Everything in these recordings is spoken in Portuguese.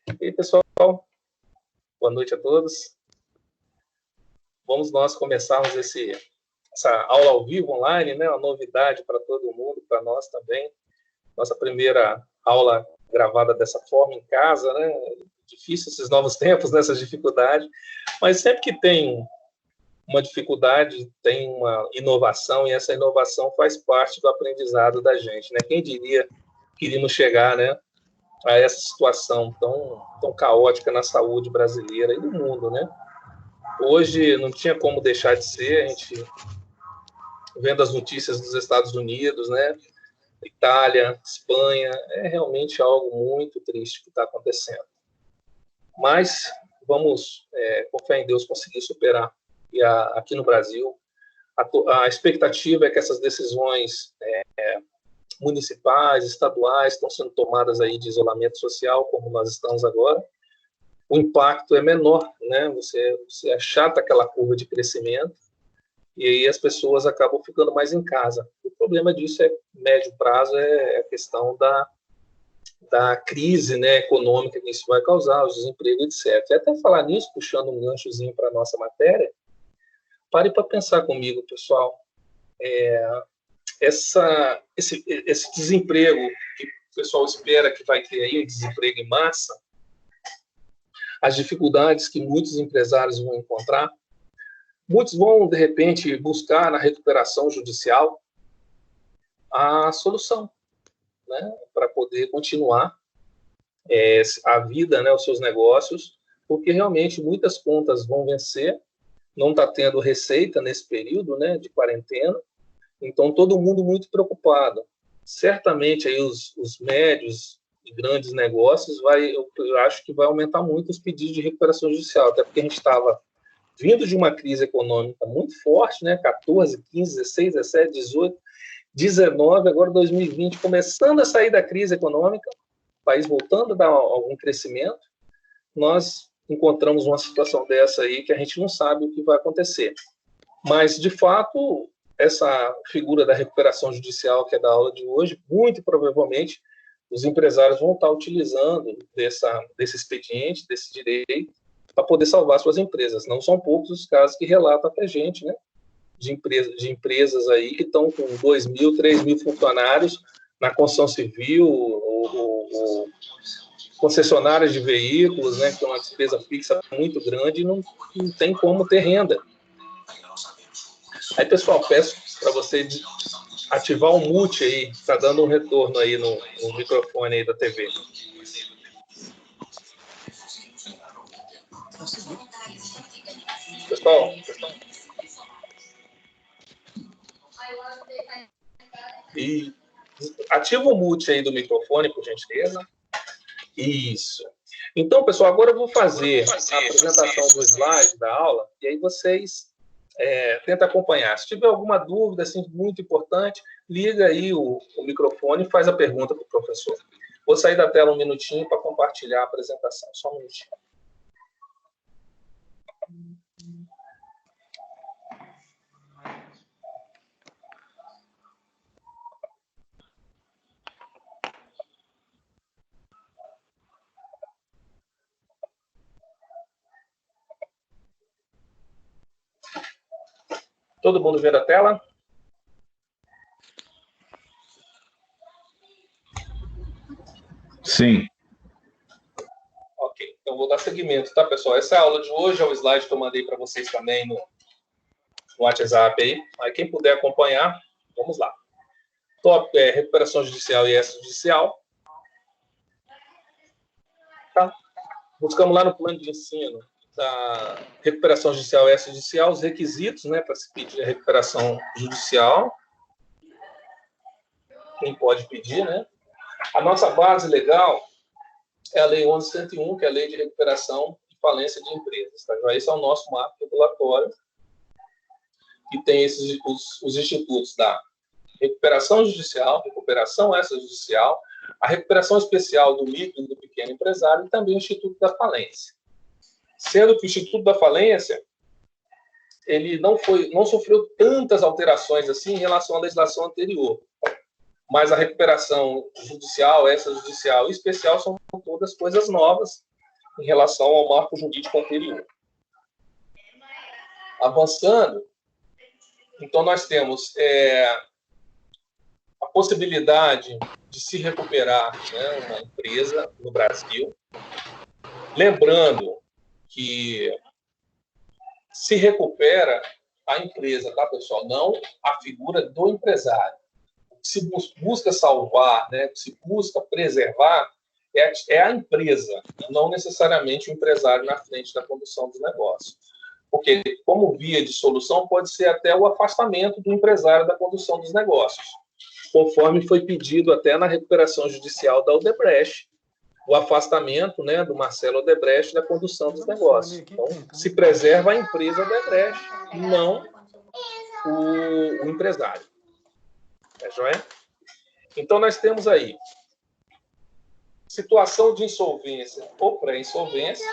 E aí, pessoal, boa noite a todos. Vamos nós começarmos essa aula ao vivo online, né? Uma novidade para todo mundo, para nós também. Nossa primeira aula gravada dessa forma em casa, né? Difícil esses novos tempos, nessas dificuldades, mas sempre que tem uma dificuldade, tem uma inovação, e essa inovação faz parte do aprendizado da gente, né? Quem diria que iríamos chegar, né, a essa situação tão caótica na saúde brasileira e no mundo, né? Hoje não tinha como deixar de ser, a gente vendo as notícias dos Estados Unidos, né, Itália, Espanha, é realmente algo muito triste que está acontecendo. Mas vamos, com fé em Deus, conseguir superar. E aqui no Brasil, a expectativa é que essas decisões municipais, estaduais, estão sendo tomadas aí de isolamento social, como nós estamos agora, o impacto é menor, né? Você achata aquela curva de crescimento e aí as pessoas acabam ficando mais em casa. O problema disso médio prazo, é a questão da crise, né, econômica que isso vai causar, os desempregos, etc. E até falar nisso, puxando um ganchozinho para a nossa matéria, pare para pensar comigo, pessoal. Esse desemprego que o pessoal espera que vai ter aí, um desemprego em massa, as dificuldades que muitos empresários vão encontrar, muitos vão, de repente, buscar na recuperação judicial a solução, né, para poder continuar a vida, né, os seus negócios, porque realmente muitas contas vão vencer, não está tendo receita nesse período, né, de quarentena, então todo mundo muito preocupado. Certamente aí os médios e grandes negócios eu acho que vai aumentar muito os pedidos de recuperação judicial, até porque a gente estava vindo de uma crise econômica muito forte, né, 14, 15, 16, 17, 18, 19, agora 2020, começando a sair da crise econômica, o país voltando a dar algum crescimento, nós encontramos uma situação dessa aí que a gente não sabe o que vai acontecer. Mas, de fato, essa figura da recuperação judicial, que é da aula de hoje, muito provavelmente os empresários vão estar utilizando desse expediente, desse direito, para poder salvar suas empresas. Não são poucos os casos que relatam para a gente, né, de empresas aí que estão com 2.000, 3.000 funcionários na construção civil, ou concessionárias de veículos, né, que tem uma despesa fixa muito grande e não tem como ter renda. Aí, pessoal, peço para você ativar o mute aí, está dando um retorno aí no microfone aí da TV. Pessoal, e ativa o mute aí do microfone, por gentileza. Isso. Então, pessoal, agora eu vou fazer a apresentação do slide da aula, e aí vocês tentam acompanhar. Se tiver alguma dúvida, assim, muito importante, liga aí o microfone e faz a pergunta para o professor. Vou sair da tela um minutinho para compartilhar a apresentação. Só um minutinho. Todo mundo vendo a tela? Sim. Ok, então vou dar seguimento, tá, pessoal? Essa aula de hoje é o slide que eu mandei para vocês também no WhatsApp aí. Aí quem puder acompanhar, vamos lá. Top recuperação judicial e extrajudicial. Tá? Buscamos lá no plano de ensino da recuperação judicial e extrajudicial os requisitos, né, para se pedir a recuperação judicial. Quem pode pedir, né? A nossa base legal é a Lei 11.101, que é a Lei de Recuperação de Falência de Empresas. Tá? Esse é o nosso marco regulatório, que tem os institutos da recuperação judicial, recuperação extrajudicial, a recuperação especial do micro e do pequeno empresário e também o Instituto da Falência. Sendo que o Instituto da Falência ele não sofreu tantas alterações assim em relação à legislação anterior. Mas a recuperação judicial, extrajudicial e especial são todas coisas novas em relação ao marco jurídico anterior. Avançando, então nós temos a possibilidade de se recuperar, né, uma empresa no Brasil. Lembrando que se recupera a empresa, tá, pessoal? Não a figura do empresário. O que se busca salvar, né, o que se busca preservar é a empresa, não necessariamente o empresário na frente da condução dos negócios. Porque, como via de solução, pode ser até o afastamento do empresário da condução dos negócios, conforme foi pedido até na recuperação judicial da Odebrecht, o afastamento, né, do Marcelo Odebrecht da condução dos negócios. Então, se preserva a empresa Odebrecht, não o empresário. É joia? Então, nós temos aí situação de insolvência ou pré-insolvência.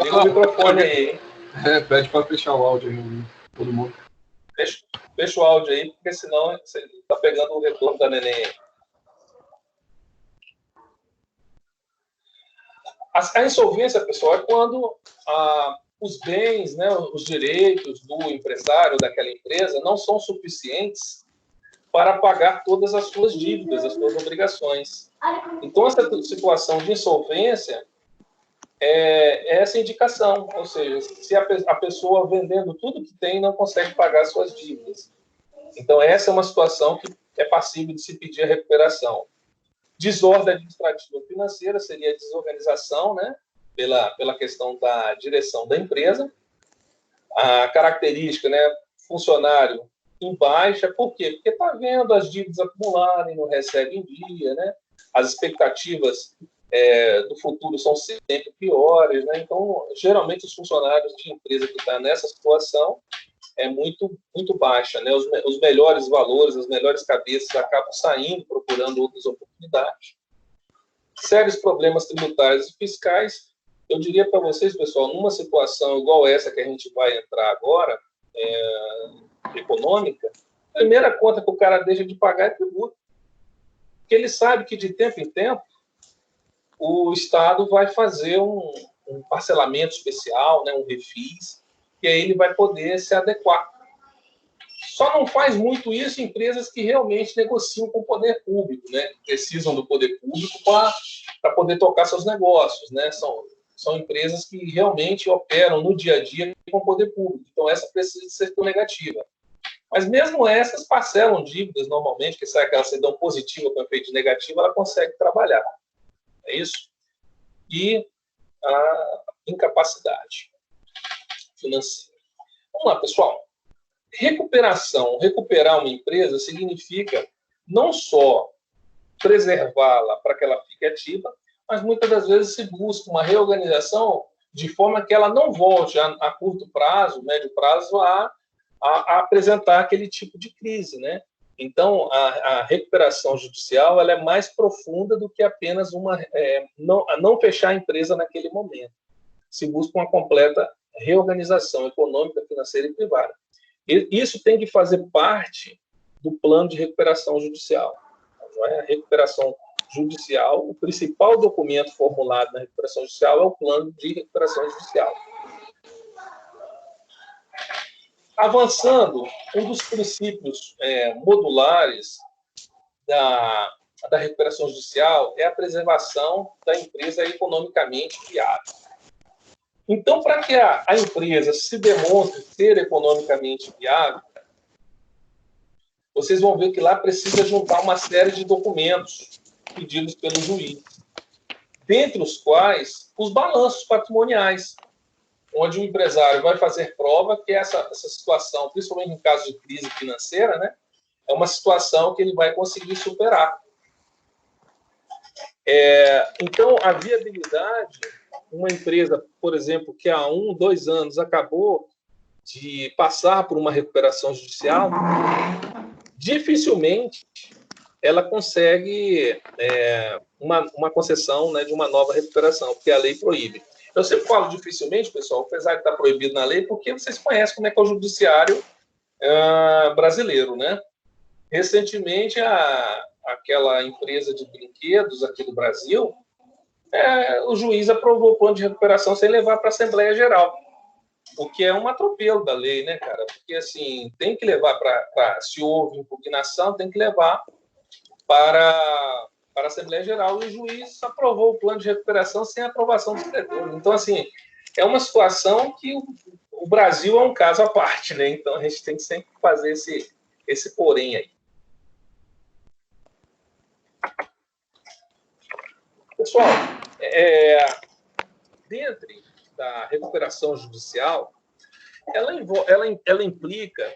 Liga o microfone aí, hein? Pede para fechar o áudio aí, todo mundo. Fecha o áudio aí, porque senão você está pegando o retorno da neném aí. A insolvência, pessoal, é quando os bens, né, os direitos do empresário daquela empresa não são suficientes para pagar todas as suas dívidas, as suas obrigações. Então, essa situação de insolvência é essa indicação, ou seja, se a pessoa vendendo tudo que tem não consegue pagar suas dívidas. Então, essa é uma situação que é passível de se pedir a recuperação. Desordem administrativa financeira seria a desorganização, né, pela questão da direção da empresa. A característica, né, funcionário em baixa, por quê? Porque está vendo as dívidas acumularem, não recebe em dia, né? As expectativas do futuro são sempre piores, né? Então, geralmente, os funcionários de empresa que estão nessa situação é muito, muito baixa, né? Os melhores valores, as melhores cabeças acabam saindo, procurando outras oportunidades. Sérios problemas tributários e fiscais. Eu diria para vocês, pessoal, numa situação igual essa que a gente vai entrar agora, econômica, a primeira conta que o cara deixa de pagar é tributo. Porque ele sabe que, de tempo em tempo, o Estado vai fazer um parcelamento especial, né, um refis, e aí ele vai poder se adequar. Só não faz muito isso empresas que realmente negociam com o poder público, né, que precisam do poder público para poder tocar seus negócios, né, são empresas que realmente operam no dia a dia com o poder público. Então, essa precisa de certidão negativa. Mas mesmo essas parcelam dívidas normalmente, que sai aquela certidão positiva com efeito negativo, ela consegue trabalhar. É isso? E a incapacidade financeira. Vamos lá, pessoal. Recuperar uma empresa significa não só preservá-la para que ela fique ativa, mas muitas das vezes se busca uma reorganização de forma que ela não volte a curto prazo, médio prazo, a apresentar aquele tipo de crise, né? Então, a recuperação judicial ela é mais profunda do que apenas não fechar a empresa naquele momento. Se busca uma completa reorganização econômica, financeira e privada. Isso tem que fazer parte do plano de recuperação judicial. Não é? A recuperação judicial, o principal documento formulado na recuperação judicial é o plano de recuperação judicial. Avançando, um dos princípios modulares da recuperação judicial é a preservação da empresa economicamente viável. Então, para que a empresa se demonstre ser economicamente viável, vocês vão ver que lá precisa juntar uma série de documentos pedidos pelo juiz, dentre os quais os balanços patrimoniais, onde o empresário vai fazer prova que essa situação, principalmente em caso de crise financeira, né, é uma situação que ele vai conseguir superar. Então, a viabilidade, uma empresa, por exemplo, que há 1, 2 anos acabou de passar por uma recuperação judicial, dificilmente ela consegue uma concessão, né, de uma nova recuperação, porque a lei proíbe. Eu sempre falo dificilmente, pessoal, apesar de estar proibido na lei, porque vocês conhecem como é que é o judiciário brasileiro, né? Recentemente, a aquela empresa de brinquedos aqui do Brasil, o juiz aprovou o plano de recuperação sem levar para a Assembleia Geral, o que é um atropelo da lei, né, cara? Porque, assim, tem que levar se houve impugnação, tem que levar para a Assembleia Geral, e o juiz aprovou o plano de recuperação sem aprovação dos credores. Então, assim, é uma situação que o Brasil é um caso à parte, né? Então, a gente tem que sempre fazer esse porém aí. Pessoal, dentro da recuperação judicial, ela implica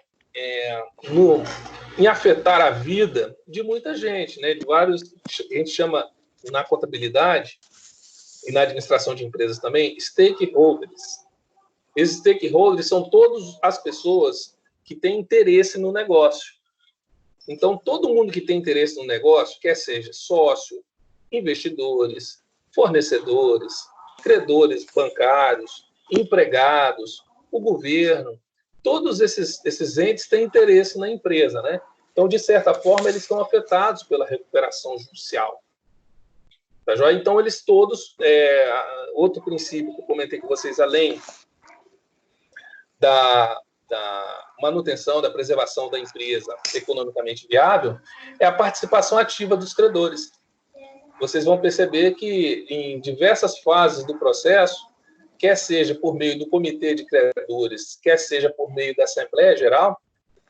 em afetar a vida de muita gente, né? De vários, a gente chama na contabilidade e na administração de empresas também, stakeholders. Esses stakeholders são todas as pessoas que têm interesse no negócio. Então, todo mundo que tem interesse no negócio, quer seja sócio, investidores, fornecedores, credores bancários, empregados, o governo, todos esses entes têm interesse na empresa, né? Então, de certa forma, eles estão afetados pela recuperação judicial. Tá joia? Então, eles todos... outro princípio que eu comentei com vocês, além da manutenção, da preservação da empresa economicamente viável, é a participação ativa dos credores. Vocês vão perceber que, em diversas fases do processo, quer seja por meio do comitê de credores, quer seja por meio da Assembleia Geral,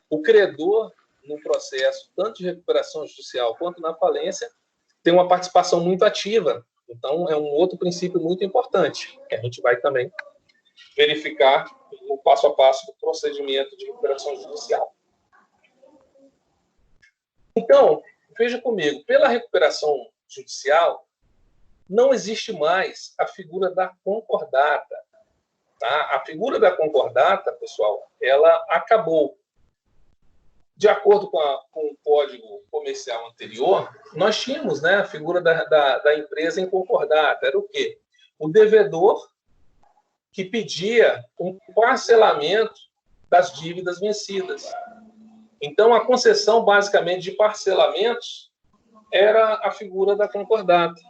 o credor, no processo, tanto de recuperação judicial quanto na falência, tem uma participação muito ativa. Então, é um outro princípio muito importante, que a gente vai também verificar no passo a passo do procedimento de recuperação judicial. Então, veja comigo, pela recuperação judicial, não existe mais a figura da concordata. Tá? A figura da concordata, pessoal, ela acabou. De acordo com o Código Comercial anterior, nós tínhamos, né, a figura da empresa em concordata. Era o quê? O devedor que pedia um parcelamento das dívidas vencidas. Então, a concessão, basicamente, de parcelamentos era a figura da concordata,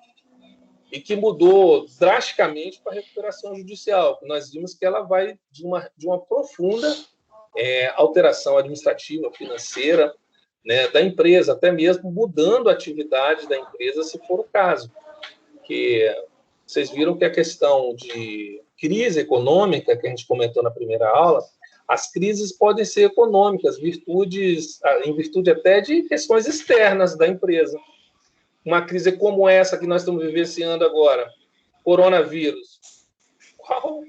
e que mudou drasticamente para a recuperação judicial. Nós vimos que ela vai de uma profunda alteração administrativa, financeira, né, da empresa, até mesmo mudando a atividade da empresa, se for o caso. Que vocês viram que a questão de crise econômica, que a gente comentou na primeira aula, as crises podem ser econômicas, em virtude até de questões externas da empresa. Uma crise como essa que nós estamos vivenciando agora, coronavírus. O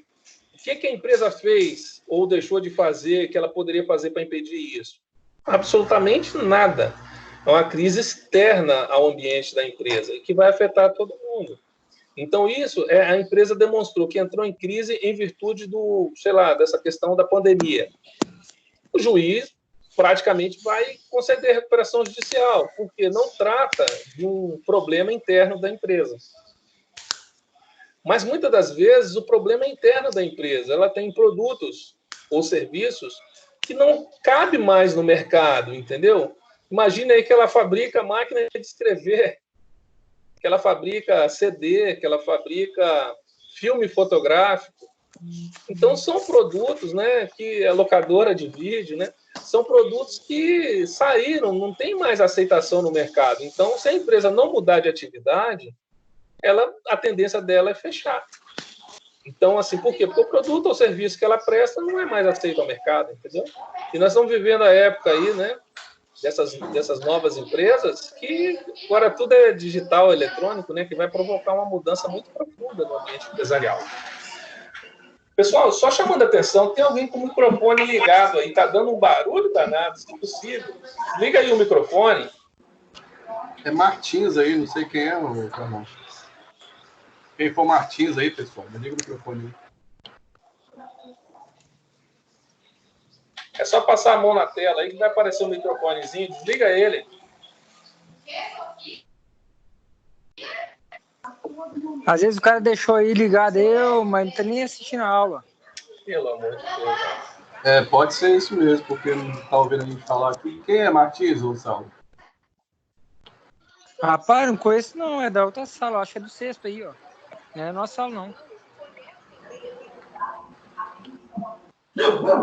que a empresa fez ou deixou de fazer que ela poderia fazer para impedir isso? Absolutamente nada. É uma crise externa ao ambiente da empresa e que vai afetar todo mundo. Então, a empresa demonstrou que entrou em crise em virtude dessa questão da pandemia. O juiz praticamente vai conceder recuperação judicial, porque não trata de um problema interno da empresa. Mas, muitas das vezes, o problema é interno da empresa. Ela tem produtos ou serviços que não cabe mais no mercado, entendeu? Imagina aí que ela fabrica máquina de escrever, que ela fabrica CD, que ela fabrica filme fotográfico. Então, são produtos, né, que é locadora de vídeo, né, são produtos que saíram, não tem mais aceitação no mercado. Então, se a empresa não mudar de atividade, a tendência dela é fechar. Então, assim, por quê? Porque o produto ou serviço que ela presta não é mais aceito ao mercado, entendeu? E nós estamos vivendo a época aí, né, dessas novas empresas, que agora tudo é digital, eletrônico, né, que vai provocar uma mudança muito profunda no ambiente empresarial. Pessoal, só chamando a atenção, tem alguém com o microfone ligado aí, tá dando um barulho danado, se possível. Liga aí o microfone. É Martins aí, não sei quem é, o Carlão. Quem for Martins aí, pessoal, me liga o microfone aí. É só passar a mão na tela aí que vai aparecer um microfonezinho, desliga ele. Às vezes o cara deixou aí ligado mas não tá nem assistindo a aula. Pelo amor de Deus. Pode ser isso mesmo, porque não tá ouvindo a gente falar aqui. Quem é Martins, Gonçalo? Rapaz, não conheço não, é da outra sala, acho que é do sexto aí, ó. Não é da nossa sala, não.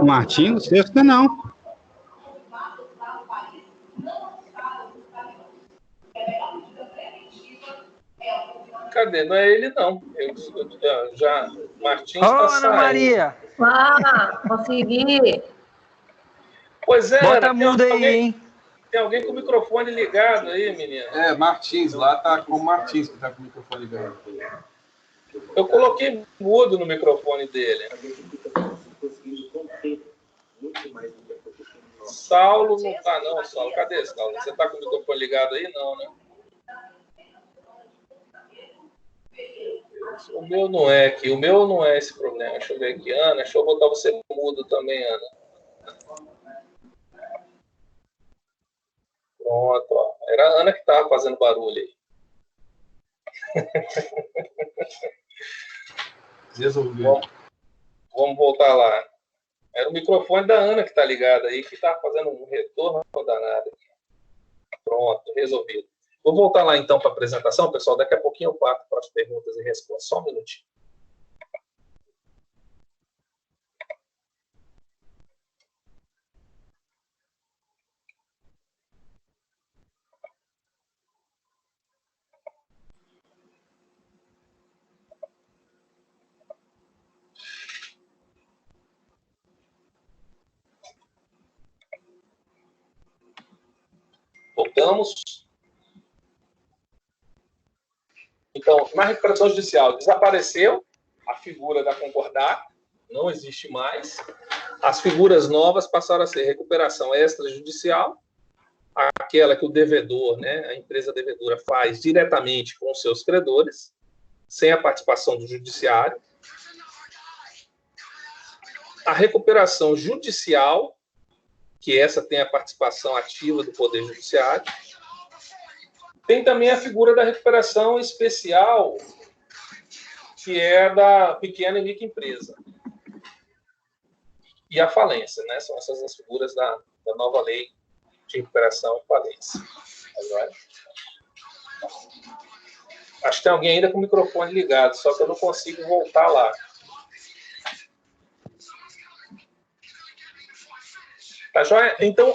Martim, sexta não. Cadê? Não é ele, não. Martins Ô, está Ana saindo. Maria! Consegui. Pois é, Bota Ana, muda aí, hein? tem alguém com o microfone ligado aí, menina. É, Martins, lá tá com o Martins que tá com o microfone ligado. Eu coloquei mudo no microfone dele. Saulo não tá, não, Saulo. Cadê, Saulo? Você tá com o microfone ligado aí? Não, né? O meu não é aqui. O meu não é esse problema. Deixa eu ver aqui, Ana. Deixa eu botar você mudo também, Ana. Pronto, ó. Era a Ana que tava fazendo barulho aí. Resolveu. Vamos voltar lá. Era o microfone da Ana que tá ligado aí, que tá fazendo um retorno danado. Pronto, resolvido. Vou voltar lá então para a apresentação, pessoal. Daqui a pouquinho eu parto para as perguntas e respostas. Só um minutinho. Voltamos. Então, na recuperação judicial, desapareceu a figura da concordata, não existe mais. As figuras novas passaram a ser recuperação extrajudicial, aquela que o devedor, né, a empresa devedora faz diretamente com os seus credores, sem a participação do judiciário. A recuperação judicial, que essa tem a participação ativa do Poder Judiciário. Tem também a figura da recuperação especial, que é da pequena e microempresa. E a falência, né? São essas as figuras da nova lei de recuperação e falência. Agora, acho que tem alguém ainda com o microfone ligado, só que eu não consigo voltar lá. Tá joia? Então,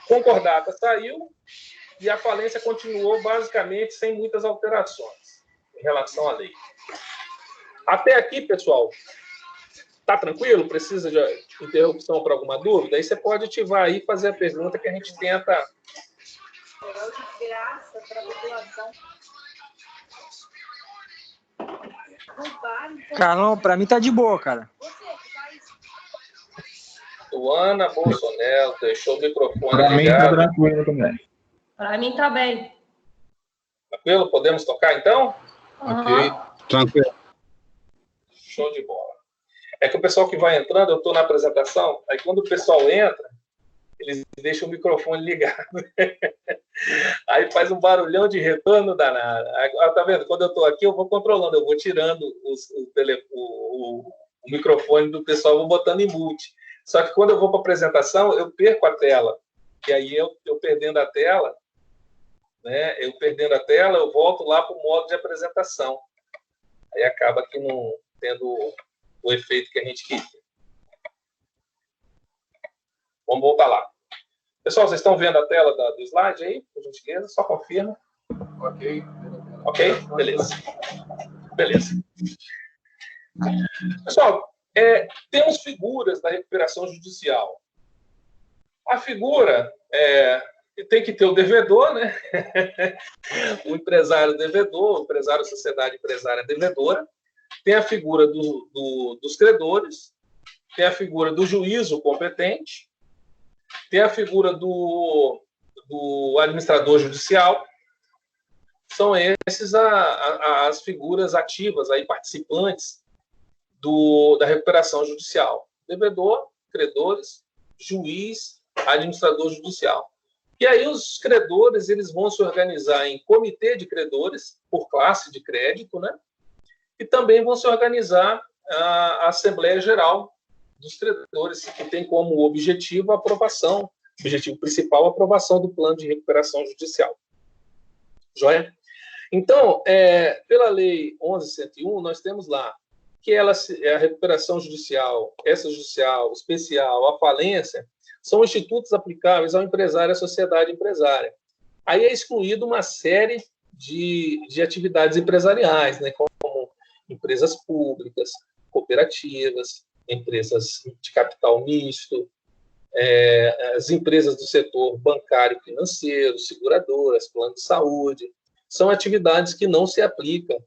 concordata saiu e a falência continuou basicamente sem muitas alterações em relação à lei. Até aqui, pessoal, tá tranquilo? Precisa de interrupção para alguma dúvida? Aí você pode ativar aí e fazer a pergunta que a gente tenta. Graça para a população. Carlão, pra mim tá de boa, cara. Luana Bolsonaro deixou o microfone Para mim tá ligado. tranquilo também. Para mim tá bem. Tranquilo? Podemos tocar então? Ok. Tranquilo. Show de bola. É que o pessoal que vai entrando, eu estou na apresentação, aí quando o pessoal entra, eles deixam o microfone ligado. Aí faz um barulhão de retorno danado. Tá vendo? Quando eu estou aqui, eu vou controlando, eu vou tirando o microfone do pessoal, vou botando em mute. Só que quando eu vou para a apresentação, eu perco a tela. E aí eu perdendo a tela, né? Eu volto lá para o modo de apresentação. Aí acaba que não tendo o efeito que a gente queria. Vamos voltar lá. Pessoal, vocês estão vendo a tela do slide aí? Por gentileza, só confirma. Ok. Ok? Beleza. Beleza. Pessoal, temos figuras da recuperação judicial. A figura tem que ter o devedor, né? O empresário devedor, o empresário sociedade empresária devedora. Tem a figura dos credores, tem a figura do juízo competente, tem a figura do administrador judicial. São esses as figuras ativas, aí, participantes da recuperação judicial. Devedor, credores, juiz, administrador judicial. E aí os credores eles vão se organizar em comitê de credores, por classe de crédito, né? E também vão se organizar a Assembleia Geral dos Credores, que tem como objetivo a aprovação, objetivo principal, a aprovação do plano de recuperação judicial. Joia? Então, pela Lei 11.101, nós temos lá que a recuperação judicial, extrajudicial, especial, a falência, são institutos aplicáveis ao empresário e à sociedade empresária. Aí é excluído uma série de atividades empresariais, né, como empresas públicas, cooperativas, empresas de capital misto, as empresas do setor bancário e financeiro, seguradoras, plano de saúde. São atividades que não se aplicam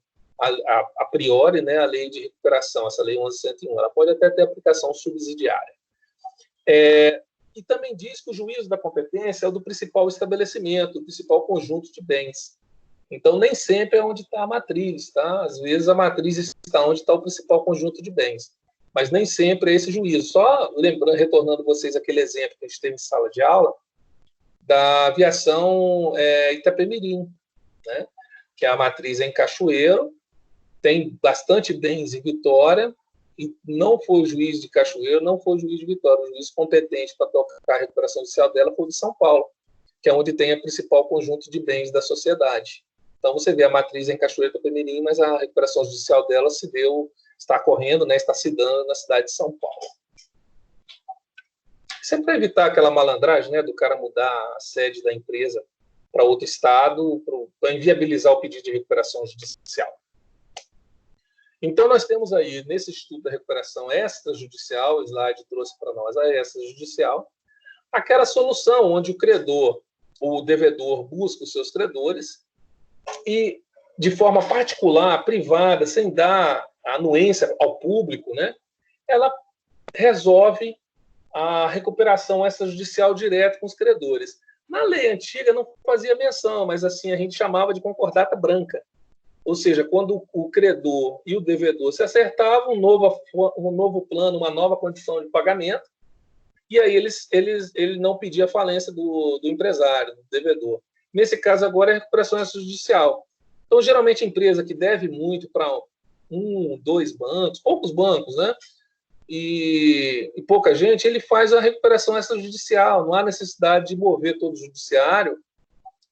a priori, né, a lei de recuperação, essa lei 11.101. Ela pode até ter aplicação subsidiária. E também diz que o juízo da competência é o do principal estabelecimento, o principal conjunto de bens. Então, nem sempre é onde está a matriz, tá? Às vezes a matriz está onde está o principal conjunto de bens, mas nem sempre é esse juízo. Só lembrando, retornando vocês aquele exemplo que a gente teve em sala de aula, da aviação Itapemirim, né? Que a matriz é em Cachoeiro, tem bastante bens em Vitória, e não foi o juiz de Cachoeiro, não foi o juiz de Vitória. O juiz competente para tocar a recuperação judicial dela foi o de São Paulo, que é onde tem o principal conjunto de bens da sociedade. Então, você vê a matriz em Cachoeiro do Itapemirim, mas a recuperação judicial dela está correndo, né, está se dando na cidade de São Paulo. Sempre para evitar aquela malandragem, né, do cara mudar a sede da empresa para outro estado, para inviabilizar o pedido de recuperação judicial. Então, nós temos aí, nesse estudo da recuperação extrajudicial, o slide trouxe para nós a extrajudicial, aquela solução onde o credor, o devedor, busca os seus credores e, de forma particular, privada, sem dar anuência ao público, né, ela resolve a recuperação extrajudicial direta com os credores. Na lei antiga não fazia menção, mas assim a gente chamava de concordata branca. Ou seja, quando o credor e o devedor se acertavam, um novo plano, uma nova condição de pagamento, e aí ele não pedia a falência do empresário, do devedor. Nesse caso agora é a recuperação extrajudicial. Então, geralmente, a empresa que deve muito para 1, 2 bancos, poucos bancos, né? E pouca gente, ele faz a recuperação extrajudicial. Não há necessidade de mover todo o judiciário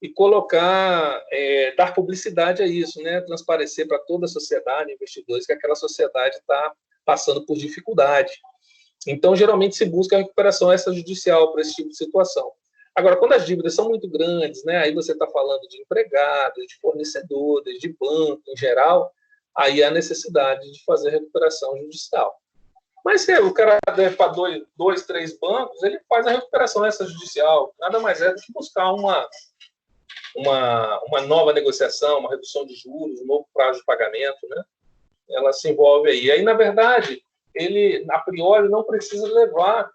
e colocar, dar publicidade a isso, né? Transparecer para toda a sociedade, investidores, que aquela sociedade está passando por dificuldade. Então, geralmente, se busca a recuperação extrajudicial para esse tipo de situação. Agora, quando as dívidas são muito grandes, né? Aí você está falando de empregados, de fornecedores, de banco em geral, aí há necessidade de fazer recuperação judicial. Mas se o cara deve para 2, 3 bancos, ele faz a recuperação extrajudicial. Nada mais é do que buscar uma nova negociação, uma redução de juros, um novo prazo de pagamento, né? Ela se envolve aí. Aí, na verdade, ele, a priori, não precisa levar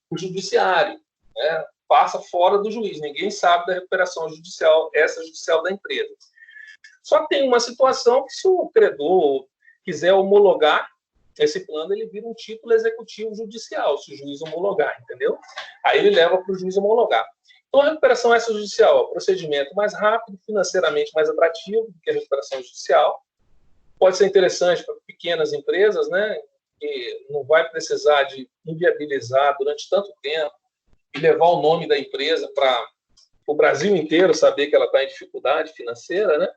o judiciário, né? Passa fora do juiz. Ninguém sabe da recuperação judicial, extrajudicial da empresa. Só tem uma situação que, se o credor quiser homologar esse plano, ele vira um título executivo judicial, se o juiz homologar, entendeu? Aí ele leva para o juiz homologar. Então, a recuperação extrajudicial é um procedimento mais rápido, financeiramente mais atrativo do que a recuperação judicial. Pode ser interessante para pequenas empresas, né, que não vai precisar de inviabilizar durante tanto tempo e levar o nome da empresa para o Brasil inteiro saber que ela está em dificuldade financeira, né?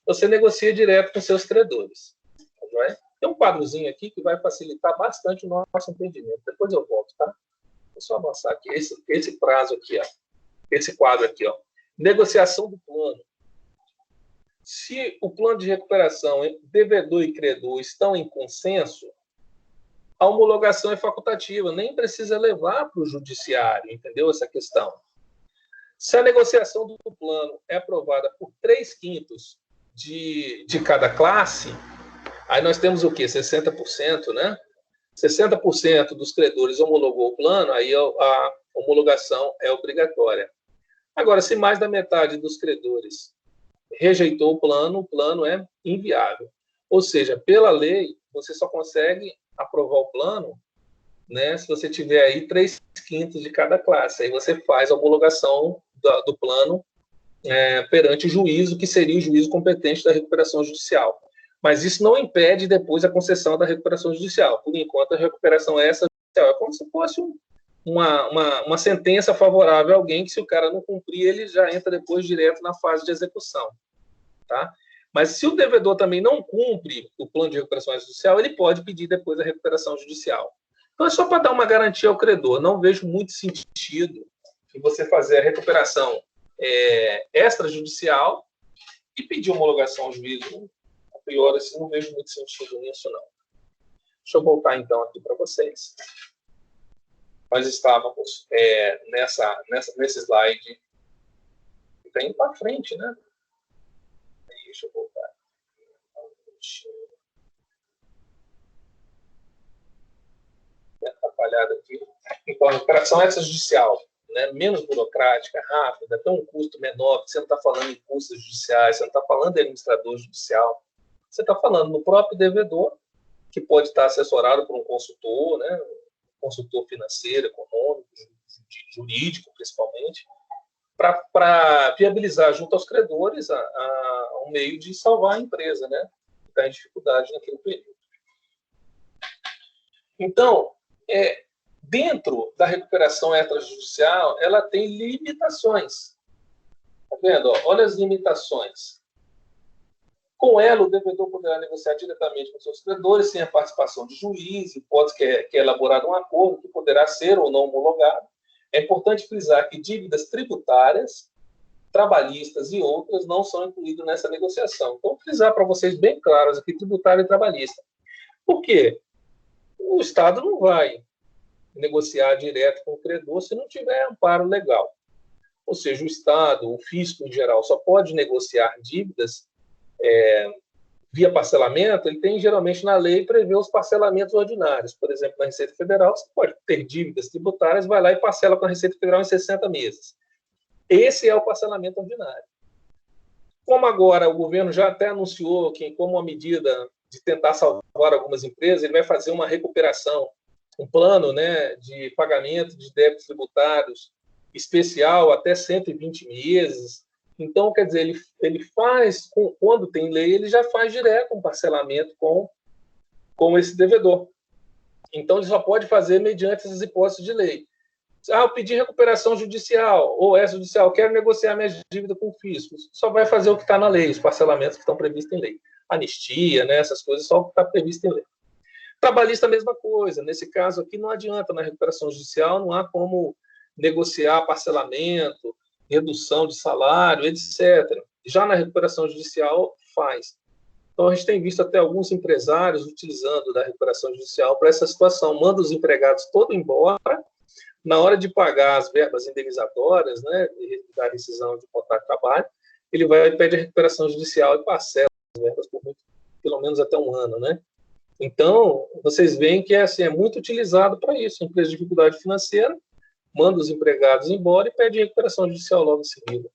Você negocia direto com seus credores. Não é? Tem um quadrozinho aqui que vai facilitar bastante o nosso entendimento. Depois eu volto, tá? Vou só avançar aqui. Esse prazo aqui, ó. Esse quadro aqui, ó. Negociação do plano. Se o plano de recuperação, devedor e credor estão em consenso, a homologação é facultativa, nem precisa levar para o judiciário, entendeu? Essa questão. Se a negociação do plano é aprovada por 3/5 de cada classe, aí nós temos o quê? 60%, né? 60% dos credores homologou o plano, aí a homologação é obrigatória. Agora, se mais da metade dos credores rejeitou o plano é inviável. Ou seja, pela lei, você só consegue aprovar o plano, né, se você tiver aí 3/5 de cada classe. Aí você faz a homologação do plano perante o juízo, que seria o juízo competente da recuperação judicial. Mas isso não impede depois a concessão da recuperação judicial. Por enquanto, a recuperação extrajudicial é como se fosse uma sentença favorável a alguém que, se o cara não cumprir, ele já entra depois direto na fase de execução. Tá? Mas se o devedor também não cumpre o plano de recuperação judicial, ele pode pedir depois a recuperação judicial. Então é só para dar uma garantia ao credor. Não vejo muito sentido em você fazer a recuperação extrajudicial e pedir homologação ao juízo. A priori, assim, não vejo muito sentido nisso, não. Deixa eu voltar, então, aqui para vocês. Nós estávamos nesse slide. Está indo para frente, né? Deixa eu voltar. Atrapalhado aqui. Então, a recuperação extrajudicial, né, menos burocrática, rápida, tem um custo menor, porque você não está falando em custos judiciais, você não está falando de administrador judicial, você está falando no próprio devedor, que pode estar assessorado por um consultor, né, consultor financeiro, econômico, jurídico, principalmente, para viabilizar junto aos credores um meio de salvar a empresa, né, que está em dificuldade naquele período. Então, dentro da recuperação extrajudicial, ela tem limitações. Está vendo? Olha as limitações. Com ela, o devedor poderá negociar diretamente com seus credores, sem a participação de juiz, hipótese que é elaborado um acordo que poderá ser ou não homologado. É importante frisar que dívidas tributárias, trabalhistas e outras não são incluídas nessa negociação. Então, frisar para vocês bem claros aqui, tributária e trabalhista. Por quê? O Estado não vai negociar direto com o credor se não tiver amparo legal. Ou seja, o Estado, o fisco em geral, só pode negociar dívidas via parcelamento. Ele tem, geralmente, na lei, prevê os parcelamentos ordinários. Por exemplo, na Receita Federal, você pode ter dívidas tributárias, vai lá e parcela com a Receita Federal em 60 meses. Esse é o parcelamento ordinário. Como agora o governo já até anunciou que, como uma medida de tentar salvar algumas empresas, ele vai fazer uma recuperação, um plano, né, de pagamento de débitos tributários especial até 120 meses. Então, quer dizer, ele faz, quando tem lei, ele já faz direto um parcelamento com esse devedor. Então, ele só pode fazer mediante essas hipóteses de lei. Eu pedi recuperação judicial ou extrajudicial, quero negociar minha dívida com o fisco. Só vai fazer o que está na lei, os parcelamentos que estão previstos em lei. Anistia, né, essas coisas, só o que está previsto em lei. Trabalhista, a mesma coisa. Nesse caso aqui, não adianta, na recuperação judicial, não há como negociar parcelamento, redução de salário, etc. Já na recuperação judicial, faz. Então, a gente tem visto até alguns empresários utilizando da recuperação judicial para essa situação. Manda os empregados todos embora, na hora de pagar as verbas indenizatórias, né, da rescisão de contrato de trabalho, ele vai e pede a recuperação judicial e parcela as verbas por pelo menos até um ano, né? Então, vocês veem que é muito utilizado para isso. Empresa de dificuldade financeira, manda os empregados embora e pede recuperação judicial logo em seguida.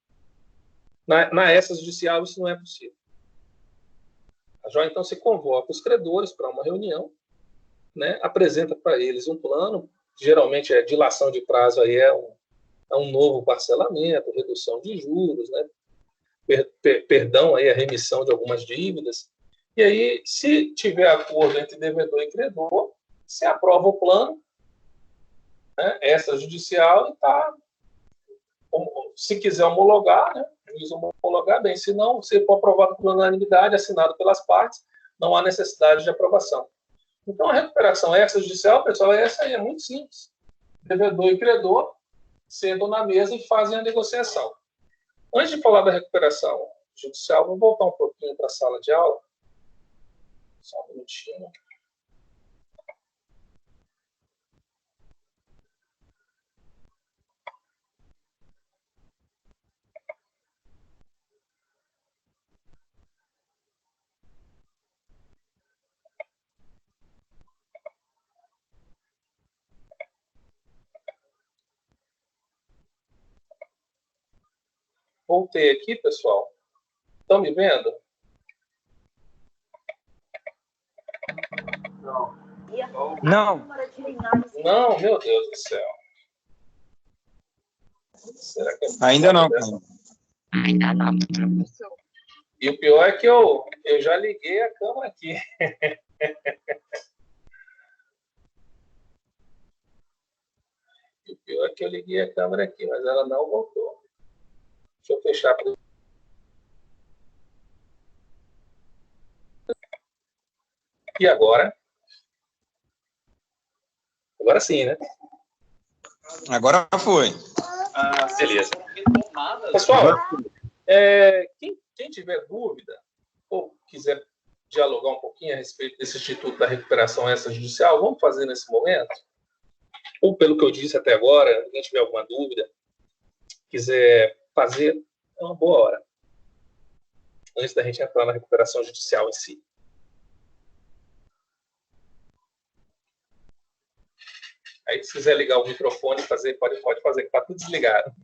Na extrajudicial, isso não é possível. Então, se convoca os credores para uma reunião, né, apresenta para eles um plano, geralmente dilação de prazo aí é um novo parcelamento, redução de juros, né, perdão aí a remissão de algumas dívidas. E aí, se tiver acordo entre devedor e credor, se aprova o plano, né, extrajudicial, e se quiser homologar, né, homologar bem. Se não, se for aprovado por unanimidade, assinado pelas partes, não há necessidade de aprovação. Então, a recuperação extrajudicial, pessoal, essa aí é muito simples. Devedor e credor sentam na mesa e fazem a negociação. Antes de falar da recuperação judicial, vou voltar um pouquinho para a sala de aula. Só um minutinho. Voltei aqui, pessoal. Estão me vendo? Não. Não, meu Deus do céu. Será que Ainda não. Ainda não. E o pior é que eu já liguei a câmera aqui. O pior é que eu liguei a câmera aqui, mas ela não voltou. Deixa eu fechar. E agora? Agora sim, né? Agora foi. Beleza. Pessoal, quem tiver dúvida ou quiser dialogar um pouquinho a respeito desse Instituto da Recuperação Extrajudicial, vamos fazer nesse momento? Ou pelo que eu disse até agora, quem tiver alguma dúvida, quiser fazer, é uma boa hora. Antes da gente entrar na recuperação judicial em si. Aí, se quiser ligar o microfone, pode fazer, que está tudo desligado.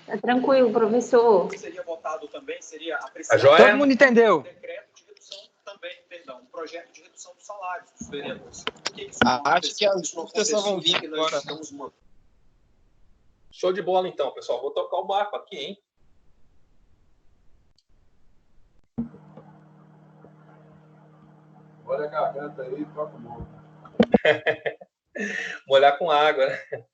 Tá tranquilo, professor. O que seria votado também seria a A joia? Todo mundo entendeu. decreto de redução também, perdão, um projeto de redução dos salários dos vereadores. Acho que as dúvidas só vão vir agora. Show de bola, então, pessoal. Vou tocar o barco aqui, hein? Olha a garganta aí e toca o morro. Molhar com água, né?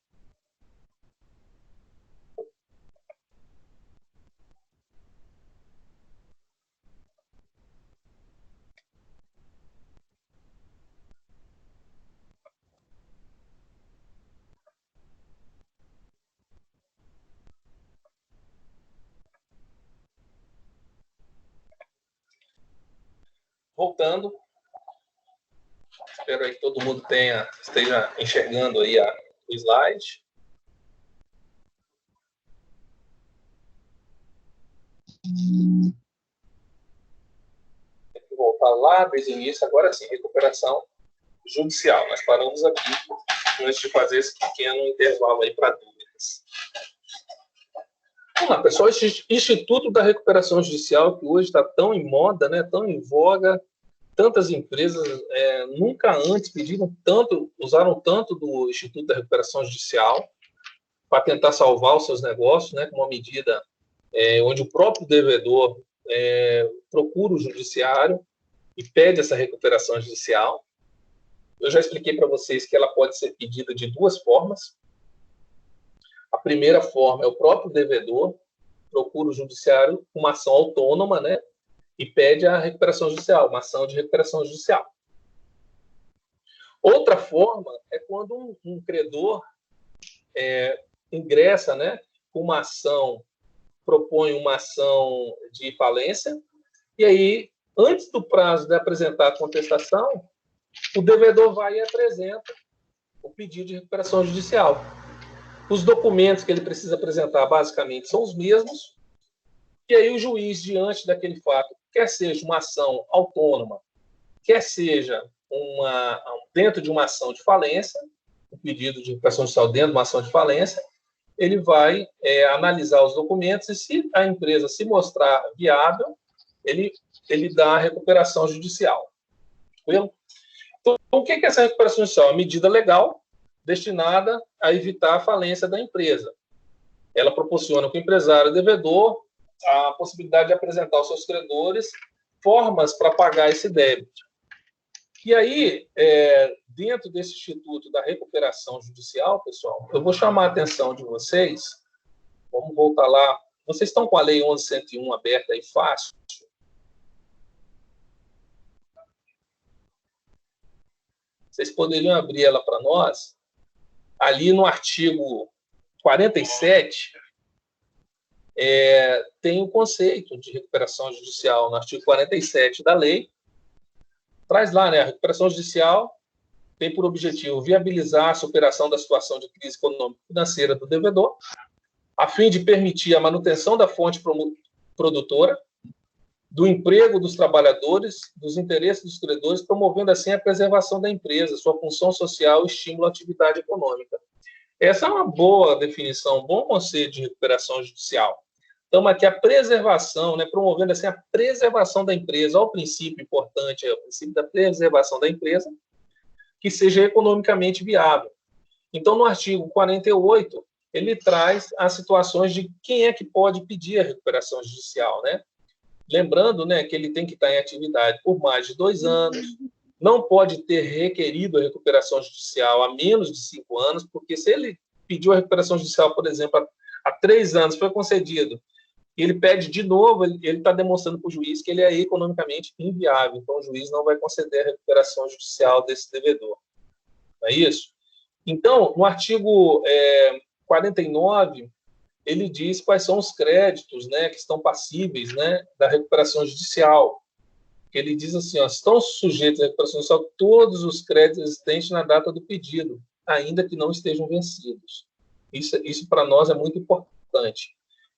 Voltando. Espero aí que todo mundo esteja enxergando aí o slide. Tem que voltar lá desde o início. Agora sim, recuperação judicial. Nós paramos aqui antes de fazer esse pequeno intervalo aí para dúvidas. Vamos lá, pessoal. Esse Instituto da Recuperação Judicial, que hoje está tão em moda, né, tão em voga, tantas empresas nunca antes usaram tanto do Instituto da Recuperação Judicial para tentar salvar os seus negócios, né, com uma medida onde o próprio devedor procura o judiciário e pede essa recuperação judicial. Eu já expliquei para vocês que ela pode ser pedida de duas formas. A primeira forma é o próprio devedor procura o judiciário com uma ação autônoma, né, e pede a recuperação judicial, uma ação de recuperação judicial. Outra forma é quando um credor ingressa, né, com uma ação, propõe uma ação de falência, e aí, antes do prazo de apresentar a contestação, o devedor vai e apresenta o pedido de recuperação judicial. Os documentos que ele precisa apresentar, basicamente, são os mesmos, e aí o juiz, diante daquele fato, quer seja uma ação autônoma, quer seja dentro de uma ação de falência, um pedido de recuperação judicial dentro de uma ação de falência, ele vai analisar os documentos e, se a empresa se mostrar viável, ele dá a recuperação judicial. Tranquilo? Então, o que é essa recuperação judicial? É uma medida legal destinada a evitar a falência da empresa. Ela proporciona que o empresário devedor a possibilidade de apresentar aos seus credores formas para pagar esse débito. E aí, dentro desse Instituto da Recuperação Judicial, pessoal, eu vou chamar a atenção de vocês. Vamos voltar lá. Vocês estão com a Lei 11.101 aberta aí fácil? Vocês poderiam abrir ela para nós? Ali no artigo 47, tem o conceito de recuperação judicial. No artigo 47 da lei, traz lá, né, a recuperação judicial tem por objetivo viabilizar a superação da situação de crise econômica e financeira do devedor, a fim de permitir a manutenção da fonte produtora, do emprego dos trabalhadores, dos interesses dos credores, promovendo assim a preservação da empresa, sua função social e estímulo à atividade econômica. Essa é uma boa definição, um bom conceito de recuperação judicial. Então, aqui a preservação, né, promovendo assim a preservação da empresa, o princípio importante é o princípio da preservação da empresa, que seja economicamente viável. Então, no artigo 48, ele traz as situações de quem é que pode pedir a recuperação judicial, né? Lembrando, né, que ele tem que estar em atividade por mais de 2 anos, não pode ter requerido a recuperação judicial há menos de 5 anos, porque se ele pediu a recuperação judicial, por exemplo, há 3 anos, foi concedido, e ele pede de novo, ele está demonstrando para o juiz que ele é economicamente inviável. Então, o juiz não vai conceder a recuperação judicial desse devedor. Não é isso? Então, no artigo 49, ele diz quais são os créditos, né, que estão passíveis, né, da recuperação judicial. Ele diz assim, ó, estão sujeitos à recuperação judicial todos os créditos existentes na data do pedido, ainda que não estejam vencidos. Isso para nós é muito importante.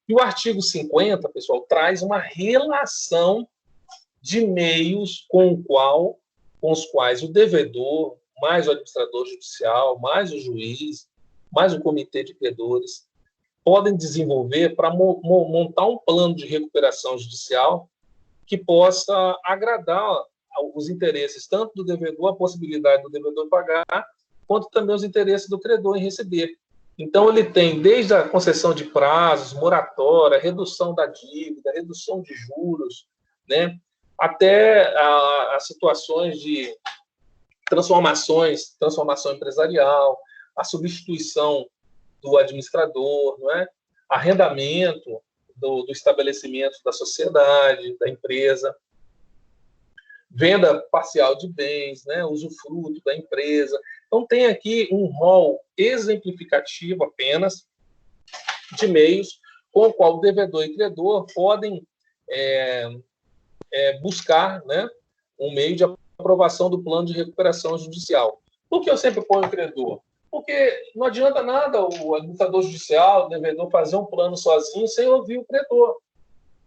E o artigo 50, pessoal, traz uma relação de meios com os quais o devedor, mais o administrador judicial, mais o juiz, mais o comitê de credores, podem desenvolver para montar um plano de recuperação judicial que possa agradar os interesses tanto do devedor, a possibilidade do devedor pagar, quanto também os interesses do credor em receber. Então, ele tem desde a concessão de prazos, moratória, redução da dívida, redução de juros, né, até as situações de transformação empresarial, a substituição do administrador, não é? Arrendamento do estabelecimento da sociedade, da empresa, venda parcial de bens, né? Usufruto da empresa. Então, tem aqui um rol exemplificativo apenas de meios com o qual o devedor e credor podem buscar, né, um meio de aprovação do plano de recuperação judicial. Por que eu sempre ponho o credor? Porque não adianta nada o administrador judicial, o devedor, fazer um plano sozinho sem ouvir o credor.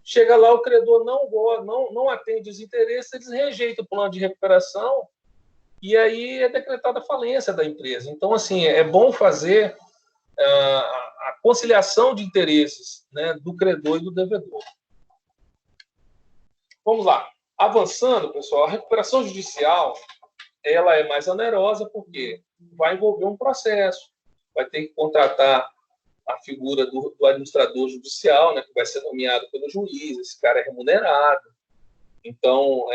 Chega lá, o credor não atende os interesses, eles rejeitam o plano de recuperação e aí é decretada a falência da empresa. Então, assim, é bom fazer a conciliação de interesses, né, do credor e do devedor. Vamos lá. Avançando, pessoal, a recuperação judicial ela é mais onerosa porque vai envolver um processo, vai ter que contratar a figura do administrador judicial, né, que vai ser nomeado pelo juiz, esse cara é remunerado. Então,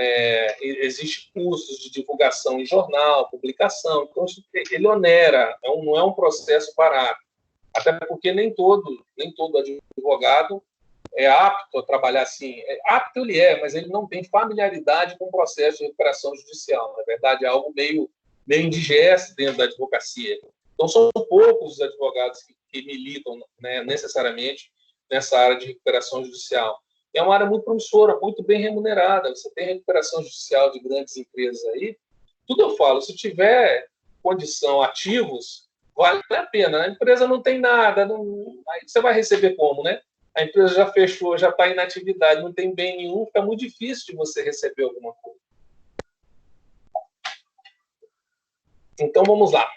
existe custos de divulgação em jornal, publicação, então ele onera, não é um processo barato. Até porque nem todo advogado é apto a trabalhar assim. Apto ele mas ele não tem familiaridade com o processo de recuperação judicial. Na verdade, é algo meio indigesto dentro da advocacia. Então, são poucos os advogados que militam, né, necessariamente nessa área de recuperação judicial. É uma área muito promissora, muito bem remunerada. Você tem recuperação judicial de grandes empresas aí. Tudo eu falo, se tiver condição, ativos, vale a pena. A empresa não tem nada, aí você vai receber como, né? A empresa já fechou, já está em inatividade, não tem bem nenhum, fica muito difícil de você receber alguma coisa. Então, vamos lá.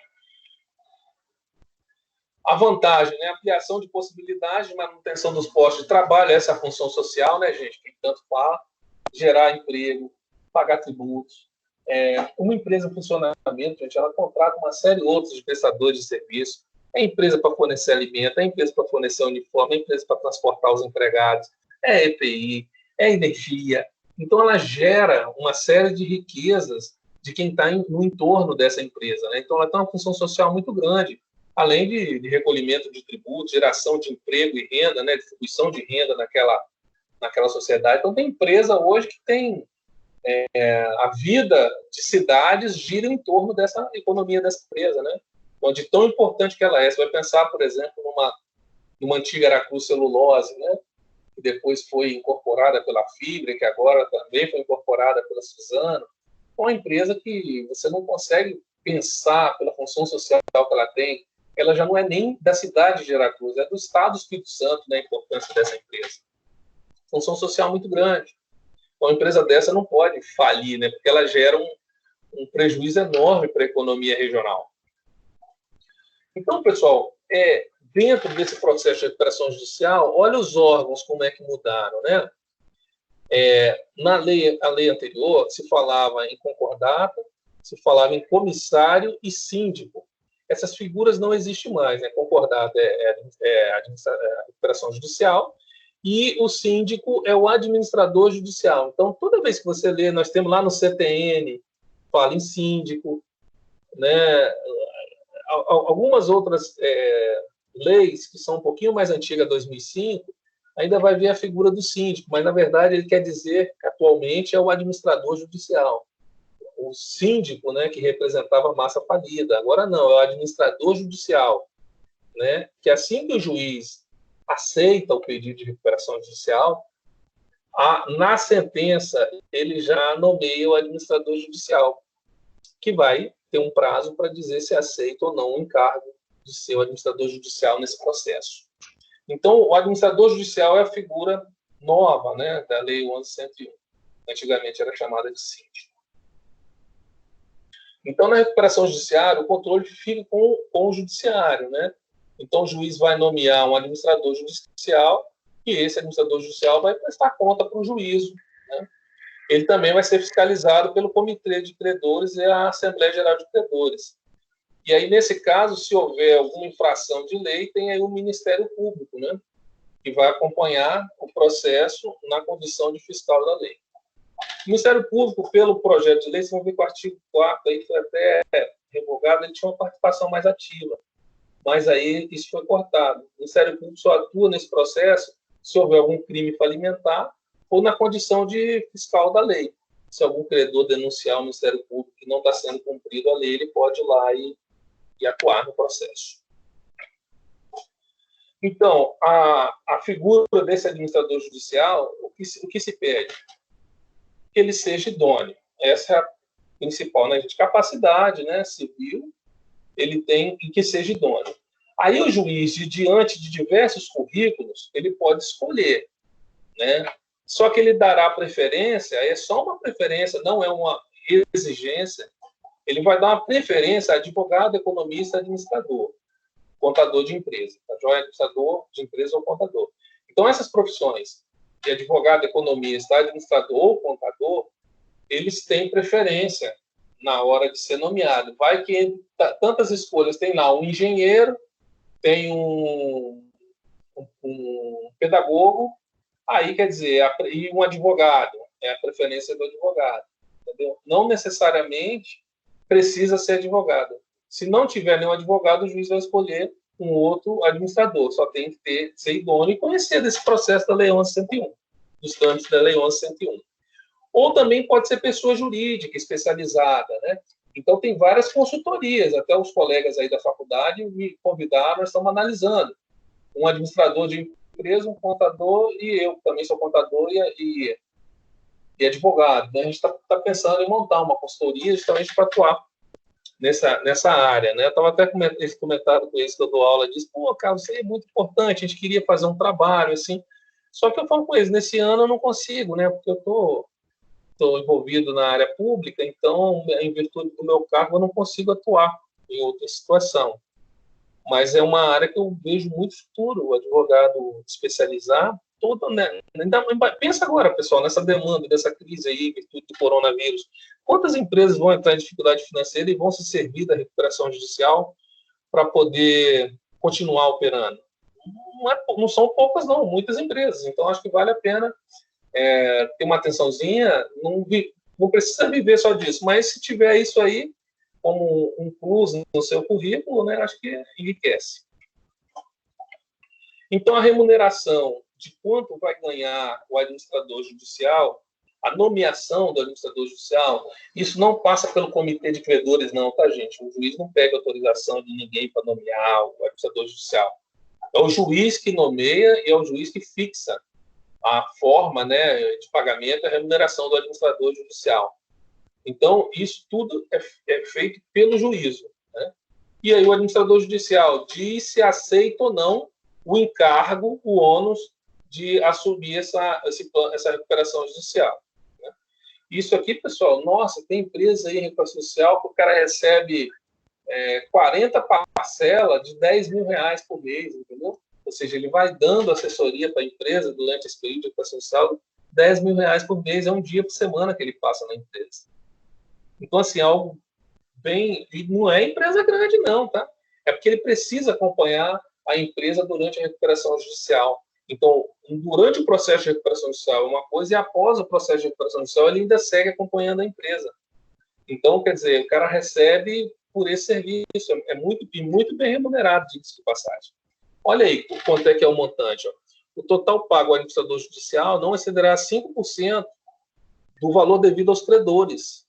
A vantagem, né? Ampliação de possibilidades de manutenção dos postos de trabalho, essa é a função social, né, gente? Que tanto fala, gerar emprego, pagar tributos. Uma empresa em funcionamento, gente, ela contrata uma série de outros de prestadores de serviço. É empresa para fornecer alimento, é empresa para fornecer uniforme, é empresa para transportar os empregados, é EPI, é energia. Então, ela gera uma série de riquezas de quem está no entorno dessa empresa, né? Então, ela tem uma função social muito grande, além de recolhimento de tributos, geração de emprego e renda, né? Distribuição de renda naquela sociedade. Então, tem empresa hoje que tem a vida de cidades gira em torno dessa economia dessa empresa, né? Onde tão importante que ela é. Você vai pensar, por exemplo, numa antiga Aracruz Celulose, né? Que depois foi incorporada pela Fibra, que agora também foi incorporada pela Suzano. É uma empresa que você não consegue pensar pela função social que ela tem. Ela já não é nem da cidade de Aracruz, é do estado do Espírito Santo, né, a importância dessa empresa. Função social muito grande. Uma empresa dessa não pode falir, né, porque ela gera um prejuízo enorme para a economia regional. Então, pessoal, dentro desse processo de recuperação judicial, olha os órgãos como é que mudaram, né? A lei anterior se falava em concordata, se falava em comissário e síndico. Essas figuras não existem mais, né? Concordata é a recuperação judicial e o síndico é o administrador judicial. Então, toda vez que você lê, nós temos lá no CTN, fala em síndico, né? Algumas outras leis que são um pouquinho mais antigas, 2005, ainda vai ver a figura do síndico, mas, na verdade, ele quer dizer que, atualmente, é o administrador judicial. O síndico, né, que representava a massa falida. Agora não, é o administrador judicial, né, que assim que o juiz aceita o pedido de recuperação judicial, na sentença ele já nomeia o administrador judicial, que vai ter um prazo para dizer se aceita ou não o encargo de ser o administrador judicial nesse processo. Então, o administrador judicial é a figura nova, né, da Lei 11.101. Antigamente era chamada de síndico. Então, na recuperação judiciária, o controle fica com o judiciário, né? Então, o juiz vai nomear um administrador judicial e esse administrador judicial vai prestar conta para o juízo, né? Ele também vai ser fiscalizado pelo Comitê de Credores e a Assembleia Geral de Credores. E aí, nesse caso, se houver alguma infração de lei, tem aí o Ministério Público, né, que vai acompanhar o processo na condição de fiscal da lei. O Ministério Público, pelo projeto de lei, vocês vão ver que o artigo 4º, aí, que foi até revogado, ele tinha uma participação mais ativa. Mas aí isso foi cortado. O Ministério Público só atua nesse processo se houver algum crime falimentar ou na condição de fiscal da lei. Se algum credor denunciar o Ministério Público que não está sendo cumprido a lei, ele pode ir lá e atuar no processo. Então, a figura desse administrador judicial, o que se pede? Que ele seja idôneo. Essa é a principal, né, gente? Capacidade, né, civil, ele tem, e que seja idôneo. Aí o juiz, diante de diversos currículos, ele pode escolher, né? Só que ele dará preferência, é só uma preferência, não é uma exigência. Ele vai dar uma preferência a advogado, economista, administrador, contador de empresa, tá? Administrador de empresa ou contador. Então, essas profissões de advogado, economista, administrador ou contador, eles têm preferência na hora de ser nomeado. Vai que tantas escolhas, tem lá um engenheiro, tem um pedagogo, aí quer dizer, e um advogado, é a preferência do advogado, entendeu? Não necessariamente precisa ser advogado. Se não tiver nenhum advogado, o juiz vai escolher um outro administrador, só tem que ser idôneo e conhecer desse processo da Lei 11.101, dos trâmites da Lei 11.101. Ou também pode ser pessoa jurídica, especializada, né? Então, tem várias consultorias, até os colegas aí da faculdade me convidaram, nós estamos analisando. Um administrador de empresa, um contador, e eu também sou contador e advogado, né? A gente está pensando em montar uma consultoria justamente para atuar nessa área, né? Eu estava até comentando com eles que eu dou aula, disse, pô, Carlos, isso aí é muito importante, a gente queria fazer um trabalho, assim, só que eu falo com eles, nesse ano eu não consigo, né? Porque eu estou envolvido na área pública, então, em virtude do meu cargo, eu não consigo atuar em outra situação. Mas é uma área que eu vejo muito futuro, o advogado especializar, todo, né? Pensa agora, pessoal, nessa demanda, dessa crise aí, em virtude do coronavírus. Quantas empresas vão entrar em dificuldade financeira e vão se servir da recuperação judicial para poder continuar operando? Não são poucas, não, muitas empresas. Então, acho que vale a pena ter uma atençãozinha, não precisa viver só disso, mas se tiver isso aí como um plus no seu currículo, né, acho que enriquece. Então, a remuneração de quanto vai ganhar o administrador judicial, a nomeação do administrador judicial, isso não passa pelo comitê de credores, não, tá, gente? O juiz não pega autorização de ninguém para nomear o administrador judicial. É o juiz que nomeia e é o juiz que fixa a forma, né, de pagamento e a remuneração do administrador judicial. Então, isso tudo é feito pelo juízo, né? E aí o administrador judicial diz se aceita ou não o encargo, o ônus de assumir essa recuperação judicial, né? Isso aqui, pessoal, nossa, tem empresa aí em recuperação judicial que o cara recebe 40 parcelas de R$10 mil por mês, entendeu? Ou seja, ele vai dando assessoria para a empresa durante esse período de recuperação judicial, R$10 mil por mês, é um dia por semana que ele passa na empresa. Então, assim, algo bem... E não é empresa grande, não, tá? É porque ele precisa acompanhar a empresa durante a recuperação judicial. Então, durante o processo de recuperação judicial é uma coisa, e após o processo de recuperação judicial, ele ainda segue acompanhando a empresa. Então, quer dizer, o cara recebe por esse serviço, é muito bem remunerado, diga-se de passagem. Olha aí quanto é que é o montante. Ó. O total pago ao administrador judicial não excederá 5% do valor devido aos credores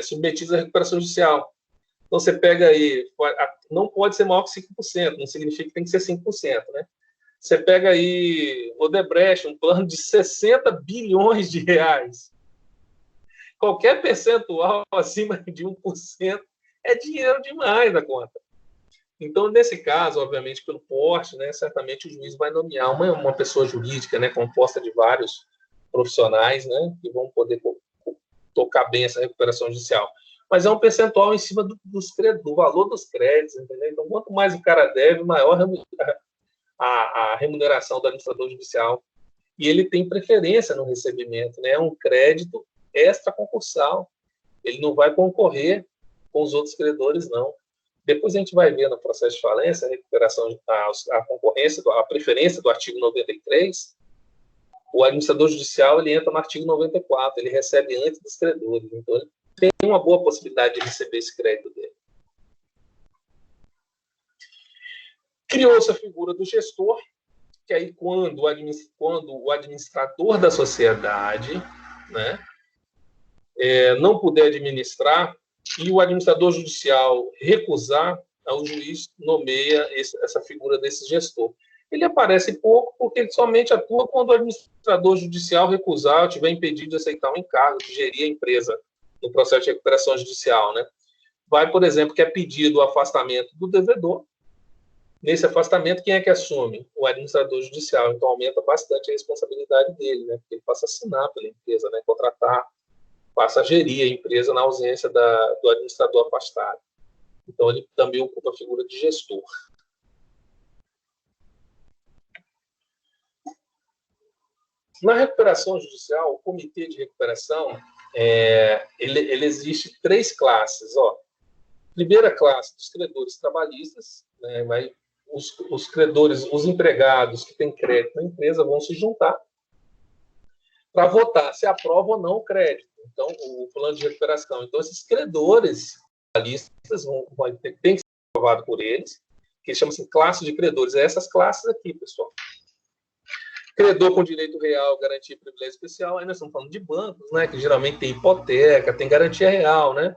submetidos à recuperação judicial. Então, você pega aí, não pode ser maior que 5%, não significa que tem que ser 5%, né? Você pega aí o Odebrecht, um plano de 60 bilhões de reais. Qualquer percentual acima de 1% é dinheiro demais na conta. Então, nesse caso, obviamente, pelo porte, né, certamente o juiz vai nomear uma pessoa jurídica, né, composta de vários profissionais, né, que vão poder tocar bem essa recuperação judicial. Mas é um percentual em cima do valor dos créditos, entendeu? Então, quanto mais o cara deve, maior a remuneração do administrador judicial. E ele tem preferência no recebimento, né? É um crédito extra-concursal. Ele não vai concorrer com os outros credores, não. Depois a gente vai ver no processo de falência a recuperação, a concorrência, a preferência do artigo 93. O administrador judicial ele entra no artigo 94, ele recebe antes dos credores. Então, ele tem uma boa possibilidade de receber esse crédito dele. Criou-se a figura do gestor, que aí quando o administrador da sociedade, né, não puder administrar e o administrador judicial recusar, o juiz nomeia essa figura desse gestor. Ele aparece pouco porque ele somente atua quando o administrador judicial recusar ou tiver impedido de aceitar um encargo de gerir a empresa no processo de recuperação judicial, né? Vai, por exemplo, que é pedido o afastamento do devedor. Nesse afastamento, quem é que assume? O administrador judicial. Então, aumenta bastante a responsabilidade dele, né? Porque ele passa a assinar pela empresa, né? Contratar, passa a gerir a empresa na ausência do administrador afastado. Então, ele também ocupa a figura de gestor. Na recuperação judicial, o comitê de recuperação, ele existe 3 classes. Ó. Primeira classe, dos credores trabalhistas, né, os credores, os empregados que têm crédito na empresa vão se juntar para votar se aprova ou não o crédito. Então, o plano de recuperação. Então, esses credores trabalhistas têm que ser aprovados por eles, que chama-se classe de credores. É essas classes aqui, pessoal. Credor com direito real, garantia e privilégio especial. Aí nós estamos falando de bancos, né, que geralmente tem hipoteca, tem garantia real, né,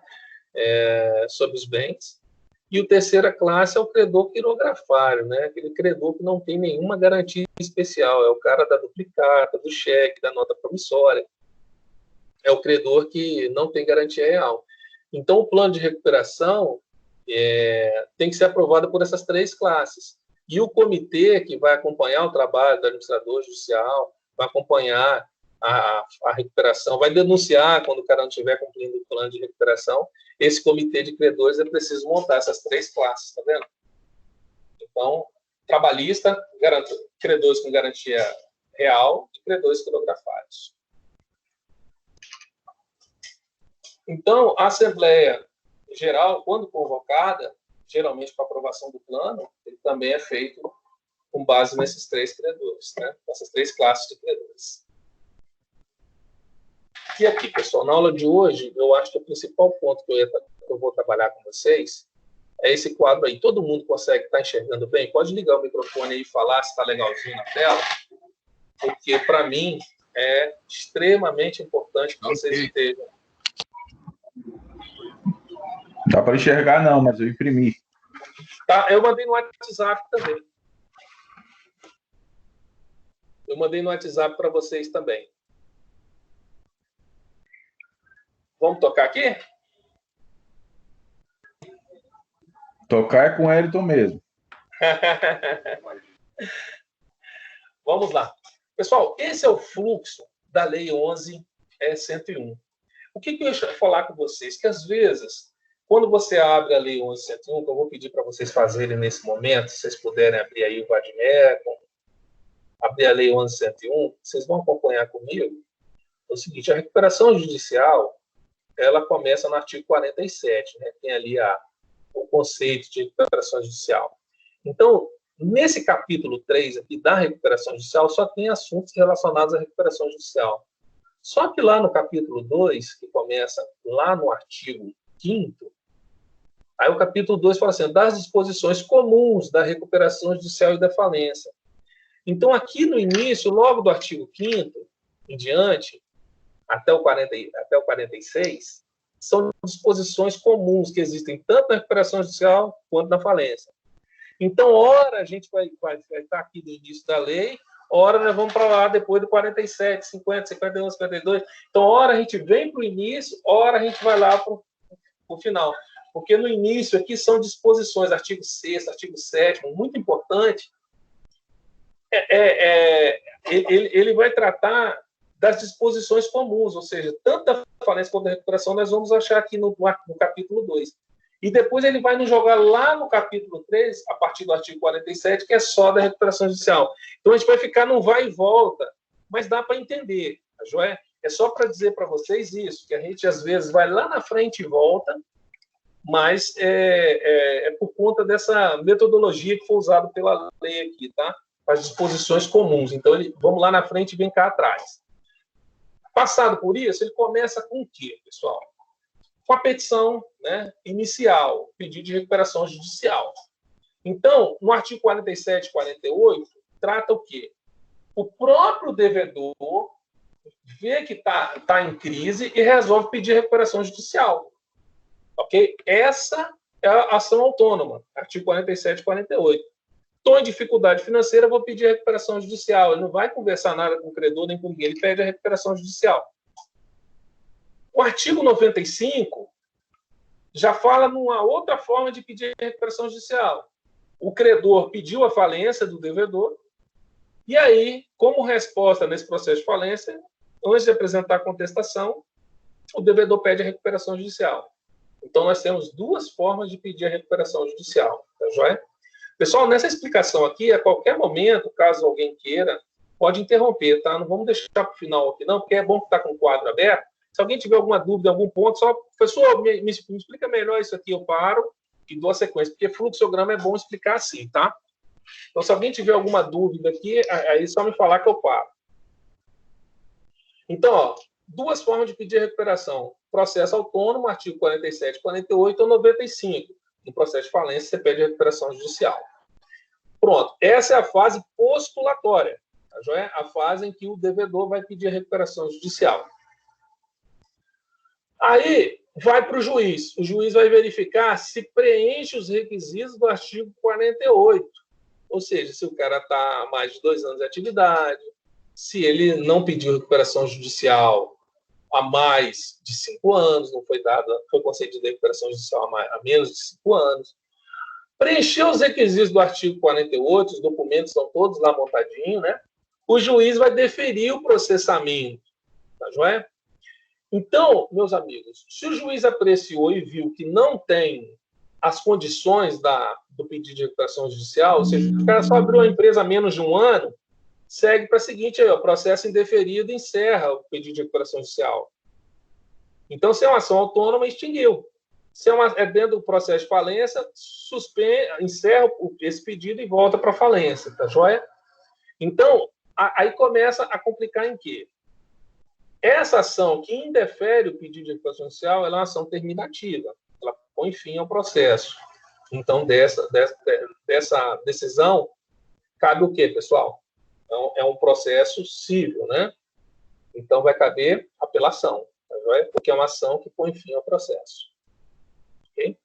sobre os bens. E a terceira classe é o credor quirografário, né, aquele credor que não tem nenhuma garantia especial. É o cara da duplicata, do cheque, da nota promissória. É o credor que não tem garantia real. Então, o plano de recuperação tem que ser aprovado por essas 3 classes. E o comitê que vai acompanhar o trabalho do administrador judicial, vai acompanhar a recuperação, vai denunciar quando o cara não estiver cumprindo o plano de recuperação. Esse comitê de credores é preciso montar essas 3 classes, tá vendo? Então, trabalhista, credores com garantia real e credores quirografários. Então, a Assembleia Geral, quando convocada, geralmente para aprovação do plano, ele também é feito com base nesses 3 credores, né? Essas 3 classes de credores. E aqui, pessoal, na aula de hoje, eu acho que o principal ponto que eu vou trabalhar com vocês é esse quadro aí. Todo mundo consegue estar enxergando bem? Pode ligar o microfone aí e falar se está legalzinho na tela, porque, para mim, é extremamente importante que vocês estejam. Dá para enxergar não, mas eu imprimi. Tá, eu mandei no WhatsApp também. Eu mandei no WhatsApp para vocês também. Vamos tocar aqui? Tocar é com o Ayrton mesmo. Vamos lá. Pessoal, esse é o fluxo da Lei 11.101. O que eu ia falar com vocês? Que às vezes, quando você abre a Lei 11.101, que eu vou pedir para vocês fazerem nesse momento, se vocês puderem abrir aí o Vadmecum, abrir a Lei 11.101, vocês vão acompanhar comigo. É o seguinte, a recuperação judicial, ela começa no artigo 47, né? Tem ali o conceito de recuperação judicial. Então, nesse capítulo 3 aqui da recuperação judicial, só tem assuntos relacionados à recuperação judicial. Só que lá no capítulo 2, que começa lá no artigo 5º, aí o capítulo 2 fala assim, das disposições comuns da recuperação judicial e da falência. Então, aqui no início, logo do artigo 5º em diante, até o 46, são disposições comuns que existem tanto na recuperação judicial quanto na falência. Então, ora a gente vai estar aqui no início da lei, ora nós vamos para lá depois do 47, 50, 51, 52. Então, ora a gente vem para o início, ora a gente vai lá para o final. Porque no início aqui são disposições, artigo 6º, artigo 7º, muito importante. Ele vai tratar das disposições comuns, ou seja, tanto da falência quanto da recuperação nós vamos achar aqui no capítulo 2. E depois ele vai nos jogar lá no capítulo 3, a partir do artigo 47, que é só da recuperação judicial. Então a gente vai ficar num vai e volta, mas dá para entender, tá joia? É só para dizer para vocês isso, que a gente às vezes vai lá na frente e volta, mas é por conta dessa metodologia que foi usada pela lei aqui, tá? As disposições comuns. Então, vamos lá na frente e vem cá atrás. Passado por isso, ele começa com o quê, pessoal? Com a petição, né, inicial, pedido de recuperação judicial. Então, no artigo 47 e 48, trata o quê? O próprio devedor vê que está em crise e resolve pedir recuperação judicial. Ok? Essa é a ação autônoma, artigo 47 e 48. Estou em dificuldade financeira, vou pedir a recuperação judicial. Ele não vai conversar nada com o credor nem com ninguém, ele pede a recuperação judicial. O artigo 95 já fala numa outra forma de pedir a recuperação judicial. O credor pediu a falência do devedor, e aí, como resposta nesse processo de falência, antes de apresentar a contestação, o devedor pede a recuperação judicial. Então, nós temos duas formas de pedir a recuperação judicial. Tá joia? Pessoal, nessa explicação aqui, a qualquer momento, caso alguém queira, pode interromper, tá? Não vamos deixar para o final aqui, não, porque é bom que está com o quadro aberto. Se alguém tiver alguma dúvida, algum ponto, só, professor, me explica melhor isso aqui, eu paro e dou a sequência, porque fluxograma é bom explicar assim, tá? Então, se alguém tiver alguma dúvida aqui, aí é só me falar que eu paro. Então, ó, duas formas de pedir recuperação. Processo autônomo, artigo 47, 48 ou 95. No processo de falência, você pede a recuperação judicial. Pronto. Essa é a fase postulatória. Tá, joia? A fase em que o devedor vai pedir a recuperação judicial. Aí, vai para o juiz. O juiz vai verificar se preenche os requisitos do artigo 48. Ou seja, se o cara está há mais de 2 anos de atividade, se ele não pediu recuperação judicial há mais de 5 anos, não foi concedida a recuperação judicial há menos de 5 anos. Preencheu os requisitos do artigo 48, os documentos estão todos lá montadinhos, né? O juiz vai deferir o processamento, tá joia? Então, meus amigos, se o juiz apreciou e viu que não tem as condições do pedido de recuperação judicial, ou seja, o cara só abriu a empresa há menos de 1 ano, segue para o seguinte, aí, ó, processo indeferido encerra o pedido de recuperação judicial. Então, se é uma ação autônoma, extinguiu. Se é dentro do processo de falência, encerra esse pedido e volta para a falência, tá joia? Então, aí começa a complicar em quê? Essa ação que indefere o pedido de recuperação judicial, ela é uma ação terminativa. Ela põe fim ao processo. Então, dessa decisão, cabe o quê, pessoal? Então, é um processo civil, né? Então, vai caber apelação, tá joia? Porque é uma ação que põe fim ao processo. Okay?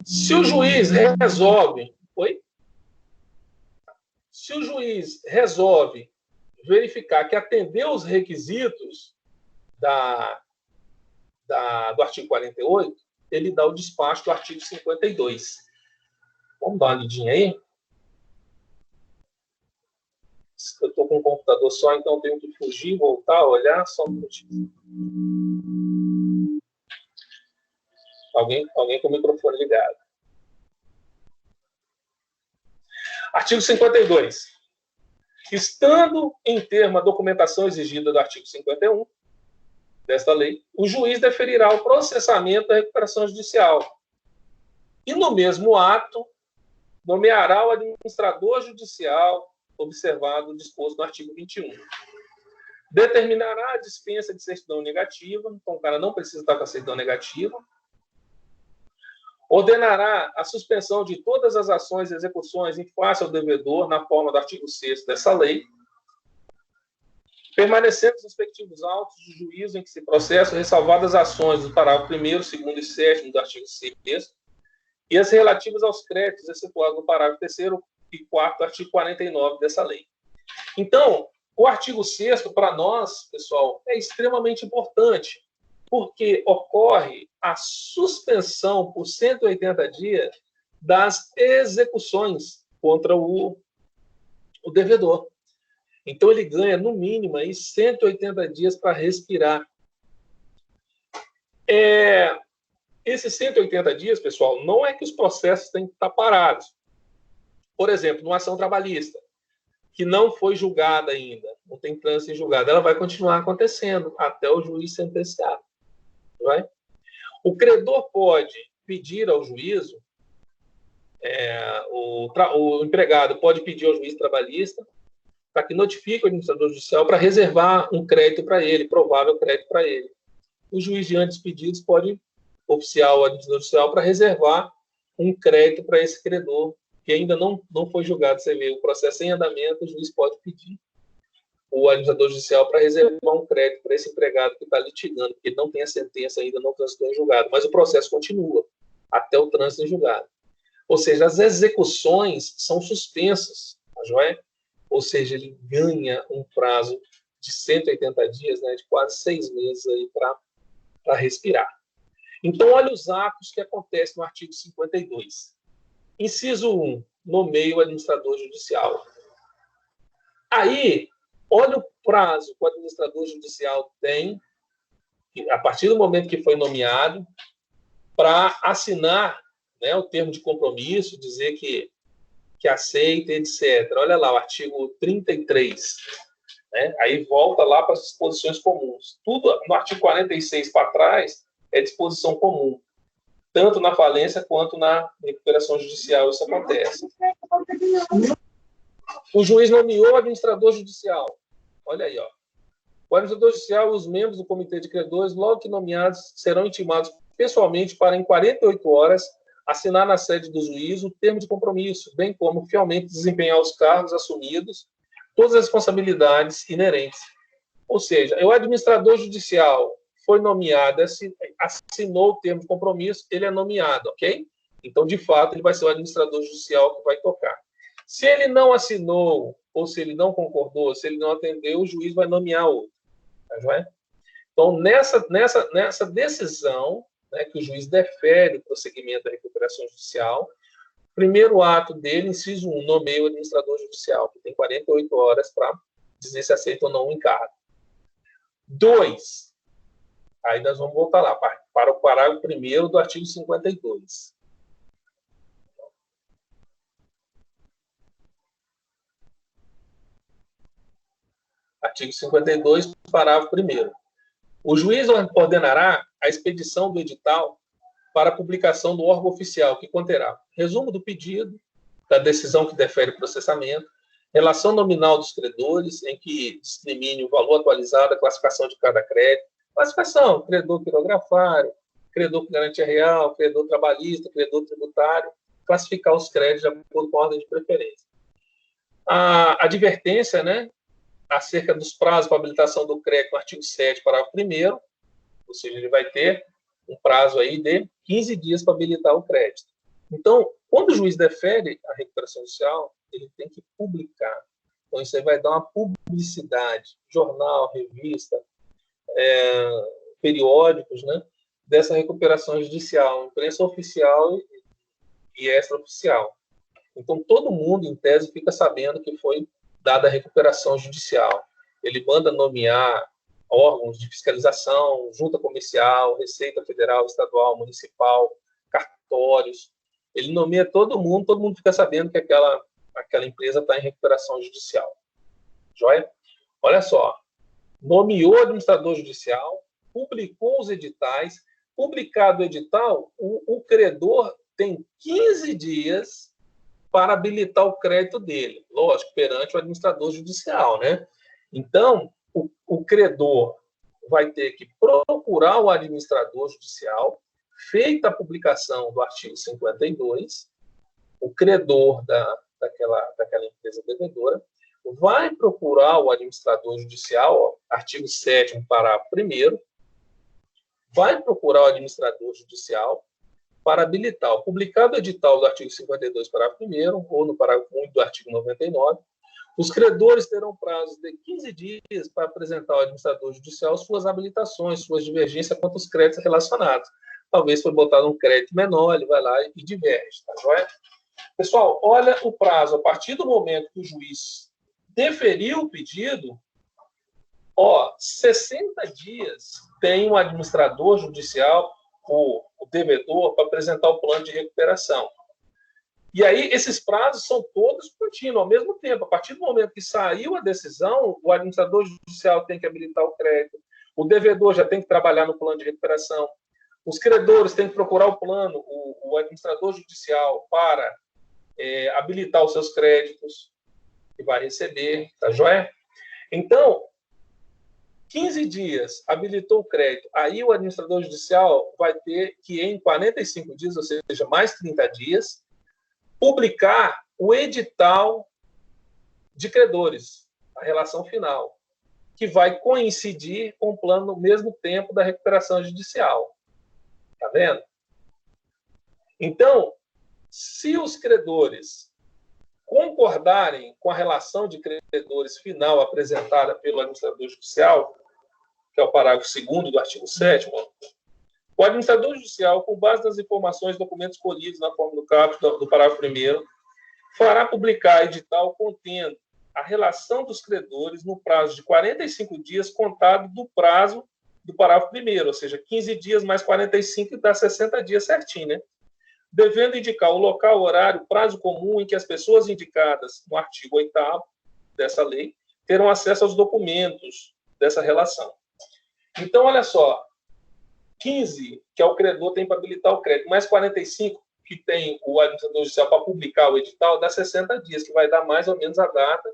Se o juiz resolve... Oi? Se o juiz resolve verificar que atendeu os requisitos do artigo 48, ele dá o despacho do artigo 52. Vamos dar uma lidinha aí? Eu estou com o computador só, então eu tenho que fugir, voltar, olhar, só um minutinho. Alguém com o microfone ligado. Artigo 52. Estando em termo a documentação exigida do artigo 51 desta lei, o juiz deferirá o processamento da recuperação judicial. E, no mesmo ato, nomeará o administrador judicial, observado o disposto no artigo 21. Determinará a dispensa de certidão negativa, então o cara não precisa estar com a certidão negativa. Ordenará a suspensão de todas as ações e execuções em face ao devedor na forma do artigo 6º dessa lei, permanecendo os respectivos autos de juízo em que se processam, ressalvadas as ações do parágrafo 1º, 2º e 7º do artigo 6º, e as relativas aos créditos excetuados no parágrafo 3º e 4º do artigo 49 dessa lei. Então, o artigo 6º, para nós, pessoal, é extremamente importante, porque ocorre a suspensão por 180 dias das execuções contra o devedor. Então, ele ganha, no mínimo, aí, 180 dias para respirar. Esses 180 dias, pessoal, não é que os processos têm que estar parados. Por exemplo, numa ação trabalhista, que não foi julgada ainda, não tem trânsito em julgado, ela vai continuar acontecendo até o juiz sentenciar. Não é? O credor pode pedir ao juízo, o empregado pode pedir ao juiz trabalhista para que notifique o administrador judicial para reservar um crédito para ele, provável crédito para ele. O juiz, diante dos pedidos, pode oficiar o administrador judicial para reservar um crédito para esse credor, que ainda não foi julgado. Você vê, o processo em andamento, o juiz pode pedir o administrador judicial para reservar um crédito para esse empregado que está litigando, porque ele não tem a sentença ainda, não transitou em julgado, mas o processo continua até o trânsito em julgado. Ou seja, as execuções são suspensas, tá joia? Ou seja, ele ganha um prazo de 180 dias, né, de quase 6 meses aí para respirar. Então, olha os atos que acontecem no artigo 52. Inciso 1, nomeia o administrador judicial. Aí, olha o prazo que o administrador judicial tem, a partir do momento que foi nomeado, para assinar, né, o termo de compromisso, dizer que aceita, etc. Olha lá, o artigo 33. Né? Aí volta lá para as disposições comuns. Tudo no artigo 46 para trás é disposição comum. Tanto na falência quanto na recuperação judicial isso acontece. O juiz nomeou o administrador judicial. Olha aí, ó. O administrador judicial e os membros do comitê de credores, logo que nomeados, serão intimados pessoalmente para, em 48 horas, assinar na sede do juízo o termo de compromisso, bem como fielmente desempenhar os cargos assumidos, todas as responsabilidades inerentes. Ou seja, o administrador judicial foi nomeado, assinou o termo de compromisso, ele é nomeado, ok? Então, de fato, ele vai ser o administrador judicial que vai tocar. Se ele não assinou, ou se ele não concordou, se ele não atendeu, o juiz vai nomear outro. Tá joia? Então, nessa decisão, né, que o juiz defere o prosseguimento da recuperação judicial, primeiro ato dele, inciso 1, nomeia o administrador judicial, que tem 48 horas para dizer se aceita ou não o encargo. 2, aí nós vamos voltar lá, para o parágrafo 1º do artigo 52. Artigo 52, parágrafo 1º. O juiz ordenará a expedição do edital para publicação do órgão oficial, que conterá resumo do pedido, da decisão que defere o processamento, relação nominal dos credores, em que discrimine o valor atualizado, a classificação de cada crédito, classificação, credor quirografário, credor com garantia real, credor trabalhista, credor tributário, classificar os créditos de acordo com a ordem de preferência. A advertência, né, acerca dos prazos para habilitação do crédito no artigo 7, parágrafo 1º, ou seja, ele vai ter um prazo aí de 15 dias para habilitar o crédito. Então, quando o juiz defere a recuperação judicial, ele tem que publicar. Então, isso aí vai dar uma publicidade, jornal, revista, periódicos, né, dessa recuperação judicial, imprensa oficial e extraoficial. Então, todo mundo, em tese, fica sabendo que foi dada a recuperação judicial. Ele manda nomear órgãos de fiscalização, junta comercial, Receita Federal, Estadual, Municipal, cartórios. Ele nomeia todo mundo fica sabendo que aquela empresa está em recuperação judicial. Joia? Olha só. Nomeou o administrador judicial, publicou os editais. Publicado o edital, o credor tem 15 dias para habilitar o crédito dele, lógico, perante o administrador judicial, né? Então, o credor vai ter que procurar o administrador judicial, feita a publicação do artigo 52, o credor daquela empresa devedora vai procurar o administrador judicial, artigo 7º, parágrafo 1º, vai procurar o administrador judicial para habilitar o publicado edital do artigo 52, parágrafo 1º, ou no parágrafo 1 do artigo 99. Os credores terão prazo de 15 dias para apresentar ao administrador judicial suas habilitações, suas divergências quanto aos créditos relacionados. Talvez foi botado um crédito menor, ele vai lá e diverge, tá joia? Pessoal, olha o prazo. A partir do momento que o juiz deferiu o pedido, 60 dias tem o administrador judicial, o devedor, para apresentar o plano de recuperação. E aí, esses prazos são todos contínuos, ao mesmo tempo. A partir do momento que saiu a decisão, o administrador judicial tem que habilitar o crédito, o devedor já tem que trabalhar no plano de recuperação, os credores têm que procurar o plano, o administrador judicial, para habilitar os seus créditos, que vai receber, tá joia? Então, 15 dias habilitou o crédito, aí o administrador judicial vai ter que, em 45 dias, ou seja, mais 30 dias, publicar o edital de credores, a relação final, que vai coincidir com o plano no mesmo tempo da recuperação judicial. Tá vendo? Então, se os credores concordarem com a relação de credores final apresentada pelo administrador judicial, que é o parágrafo 2º do artigo 7º, o administrador judicial, com base nas informações e documentos colhidos na forma do caput do parágrafo 1º, fará publicar edital contendo a relação dos credores no prazo de 45 dias contado do prazo do parágrafo 1º, ou seja, 15 dias mais 45 dá 60 dias certinho, né? Devendo indicar o local, horário, prazo comum em que as pessoas indicadas no artigo 8º dessa lei terão acesso aos documentos dessa relação. Então, olha só, 15, que é o credor, tem para habilitar o crédito, mais 45, que tem o administrador judicial para publicar o edital, dá 60 dias, que vai dar mais ou menos a data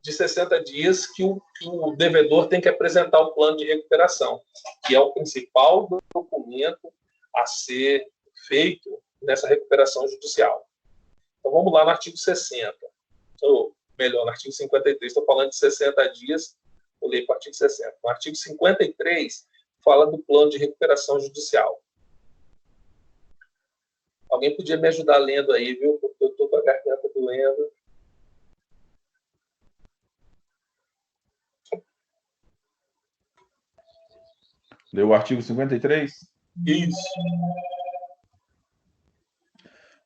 de 60 dias que o devedor tem que apresentar o plano de recuperação, que é o principal documento a ser feito nessa recuperação judicial. Então, vamos lá no artigo 60, ou melhor, no artigo 53, estou falando de 60 dias, eu leio para o artigo 60. No artigo 53, fala do plano de recuperação judicial. Alguém podia me ajudar lendo aí, viu? Porque eu estou com a garganta doendo. Leu o artigo 53? Isso.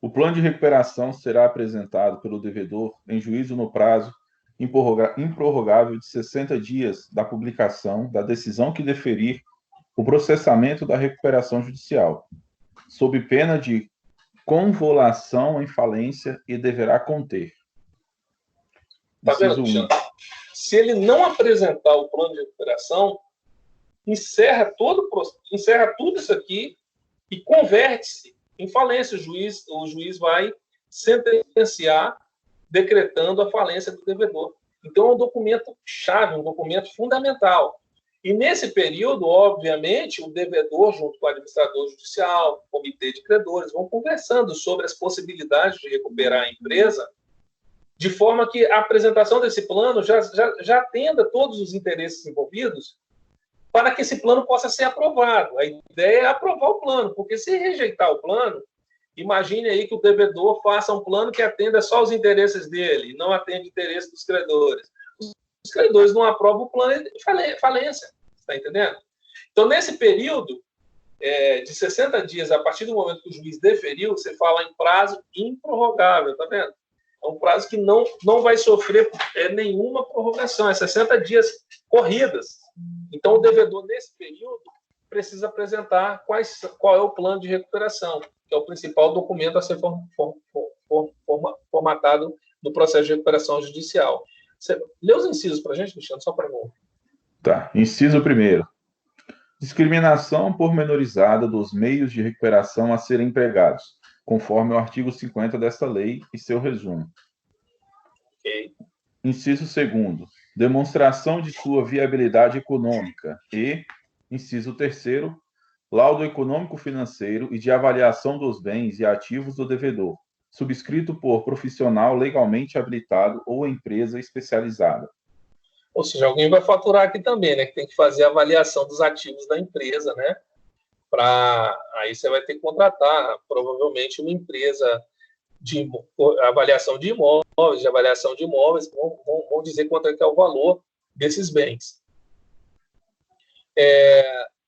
O plano de recuperação será apresentado pelo devedor em juízo no prazo improrrogável de 60 dias da publicação da decisão que deferir o processamento da recuperação judicial, sob pena de convolução em falência e deverá conter. Tá vendo, Inciso 1. Se ele não apresentar o plano de recuperação, encerra tudo isso aqui e converte-se em falência. O juiz vai sentenciar decretando a falência do devedor. Então, é um documento chave, um documento fundamental. E nesse período, obviamente, o devedor, junto com o administrador judicial, o comitê de credores, vão conversando sobre as possibilidades de recuperar a empresa, de forma que a apresentação desse plano já atenda todos os interesses envolvidos, para que esse plano possa ser aprovado. A ideia é aprovar o plano, porque se rejeitar o plano, imagine aí que o devedor faça um plano que atenda só os interesses dele, não atende o interesse dos credores. Os credores não aprovam o plano de falência, está entendendo? Então, nesse período de 60 dias, a partir do momento que o juiz deferiu, você fala em prazo improrrogável, tá vendo? É um prazo que não vai sofrer nenhuma prorrogação, é 60 dias corridas. Então, o devedor, nesse período, precisa apresentar qual é o plano de recuperação, que é o principal documento a ser formatado no processo de recuperação judicial. Você lê os incisos para a gente, Cristiano, só para mim. Tá. Inciso 1º. Discriminação pormenorizada dos meios de recuperação a serem empregados, conforme o artigo 50 desta lei e seu resumo. Okay. Inciso 2º. demonstração de sua viabilidade econômica e, inciso 3º, laudo econômico-financeiro e de avaliação dos bens e ativos do devedor, subscrito por profissional legalmente habilitado ou empresa especializada. Ou seja, alguém vai faturar aqui também, né? Que tem que fazer a avaliação dos ativos da empresa, né? Aí você vai ter que contratar, provavelmente, uma empresa de avaliação de imóveis, vão dizer quanto é que é o valor desses bens.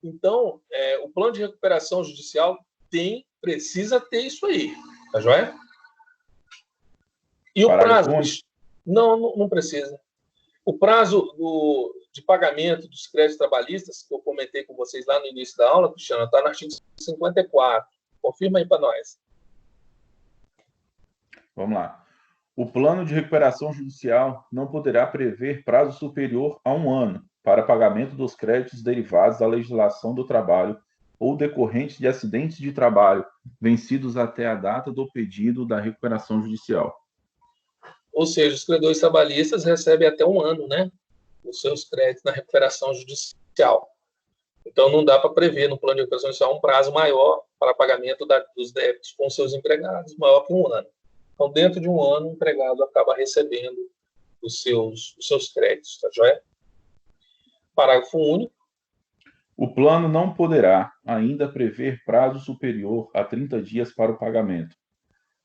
Então, o plano de recuperação judicial precisa ter isso aí, tá joia? E o prazo? Não precisa. O prazo de pagamento dos créditos trabalhistas, que eu comentei com vocês lá no início da aula, Cristiano, está no artigo 54. Confirma aí para nós. Vamos lá. O plano de recuperação judicial não poderá prever prazo superior a 1 ano para pagamento dos créditos derivados da legislação do trabalho ou decorrentes de acidentes de trabalho vencidos até a data do pedido da recuperação judicial. Ou seja, os credores trabalhistas recebem até 1 ano, né? Os seus créditos na recuperação judicial. Então, não dá para prever no plano de recuperação judicial um prazo maior para pagamento dos débitos com seus empregados, maior que 1 ano. Então, dentro de 1 ano, o empregado acaba recebendo os seus créditos, tá joia? Parágrafo único. O plano não poderá ainda prever prazo superior a 30 dias para o pagamento,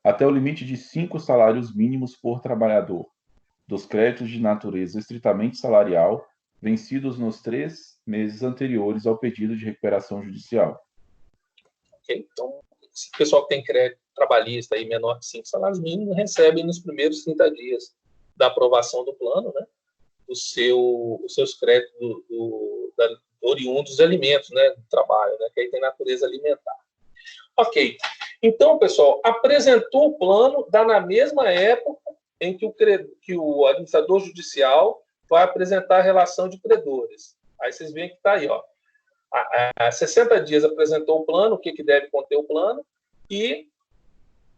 até o limite de 5 salários mínimos por trabalhador, dos créditos de natureza estritamente salarial, vencidos nos 3 meses anteriores ao pedido de recuperação judicial. Okay? Então, esse pessoal que tem crédito trabalhista aí menor que 5 salários mínimos recebe nos primeiros 30 dias da aprovação do plano, né, os seus créditos oriundos dos alimentos, né, do trabalho, né, que aí tem natureza alimentar. Ok. Então, pessoal, apresentou o plano, dá na mesma época em que o administrador judicial vai apresentar a relação de credores. Aí vocês veem que está aí, ó. Há 60 dias apresentou o plano, o que deve conter o plano, e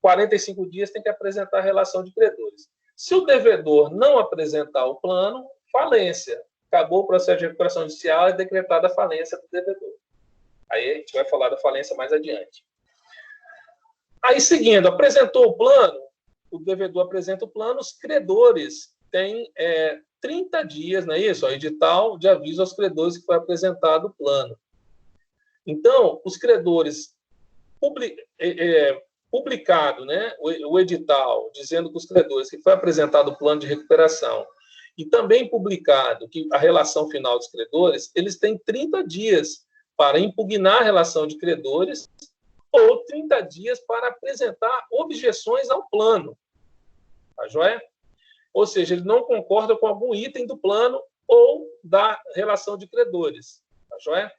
45 dias tem que apresentar a relação de credores. Se o devedor não apresentar o plano, falência. Acabou o processo de recuperação judicial e decretada a falência do devedor. Aí a gente vai falar da falência mais adiante. Aí, seguindo, apresentou o plano, o devedor apresenta o plano, os credores têm 30 dias, não é isso? Edital de aviso aos credores que foi apresentado o plano. Então, os credores publicado, né, o edital dizendo que os credores que foi apresentado o plano de recuperação e também publicado que a relação final dos credores, eles têm 30 dias para impugnar a relação de credores ou 30 dias para apresentar objeções ao plano. Tá joia? Ou seja, ele não concorda com algum item do plano ou da relação de credores. Tá joia?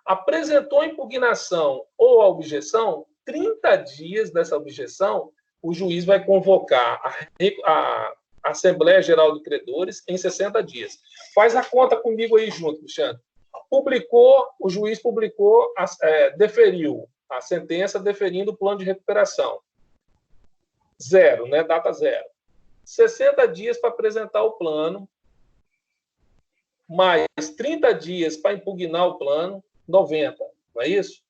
Apresentou a impugnação ou a objeção, 30 dias dessa objeção, o juiz vai convocar a Assembleia Geral de Credores em 60 dias. Faz a conta comigo aí junto, Cristiano. O juiz publicou, deferiu a sentença deferindo o plano de recuperação. 0, né? Data 0. 60 dias para apresentar o plano, mais 30 dias para impugnar o plano, 90, não é isso?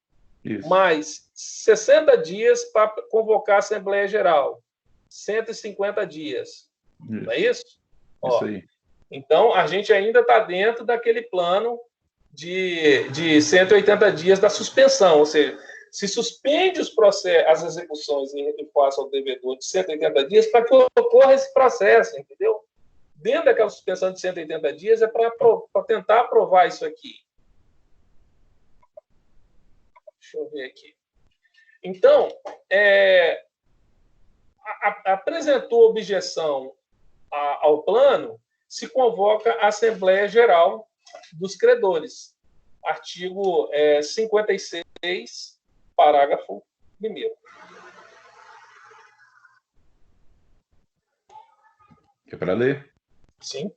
Isso. Mais 60 dias para convocar a Assembleia Geral, 150 dias, não é isso? Isso aí. Então, a gente ainda está dentro daquele plano de 180 dias da suspensão, ou seja, se suspende as execuções em face ao devedor de 180 dias para que ocorra esse processo, entendeu? Dentro daquela suspensão de 180 dias é para tentar aprovar isso aqui. Deixa eu ver aqui. Então, apresentou objeção ao plano, se convoca a Assembleia Geral dos Credores. Artigo 56, parágrafo 1º. Quer para ler? Sim.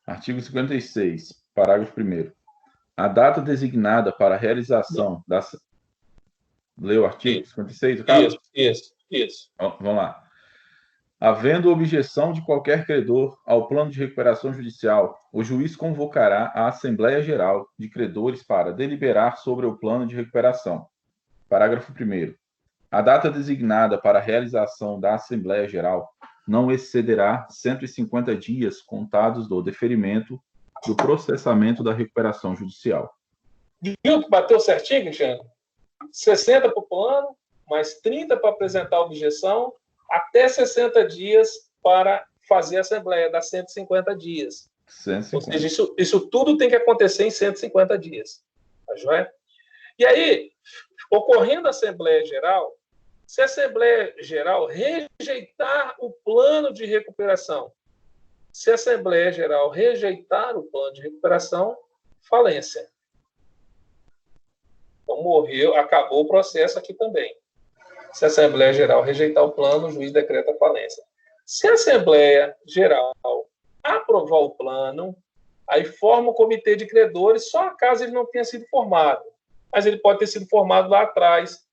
Artigo 56, parágrafo 1º. A data designada para a realização das... Leu o artigo 56, Carlos? Isso. Vamos lá. Havendo objeção de qualquer credor ao plano de recuperação judicial, o juiz convocará a Assembleia Geral de Credores para deliberar sobre o plano de recuperação. Parágrafo 1º. A data designada para a realização da Assembleia Geral não excederá 150 dias contados do deferimento do processamento da recuperação judicial. Viu que bateu certinho, Cristiano? 60 para o plano, mais 30 para apresentar a objeção, até 60 dias para fazer a Assembleia, dá 150 dias. 150. Ou seja, isso tudo tem que acontecer em 150 dias. Tá joia? E aí, ocorrendo a Assembleia Geral, se a Assembleia Geral rejeitar o plano de recuperação, se a Assembleia Geral rejeitar o plano de recuperação, falência. Então, morreu, acabou o processo aqui também. Se a Assembleia Geral rejeitar o plano, o juiz decreta a falência. Se a Assembleia Geral aprovar o plano, aí forma o comitê de credores, só caso ele não tenha sido formado. Mas ele pode ter sido formado lá atrás,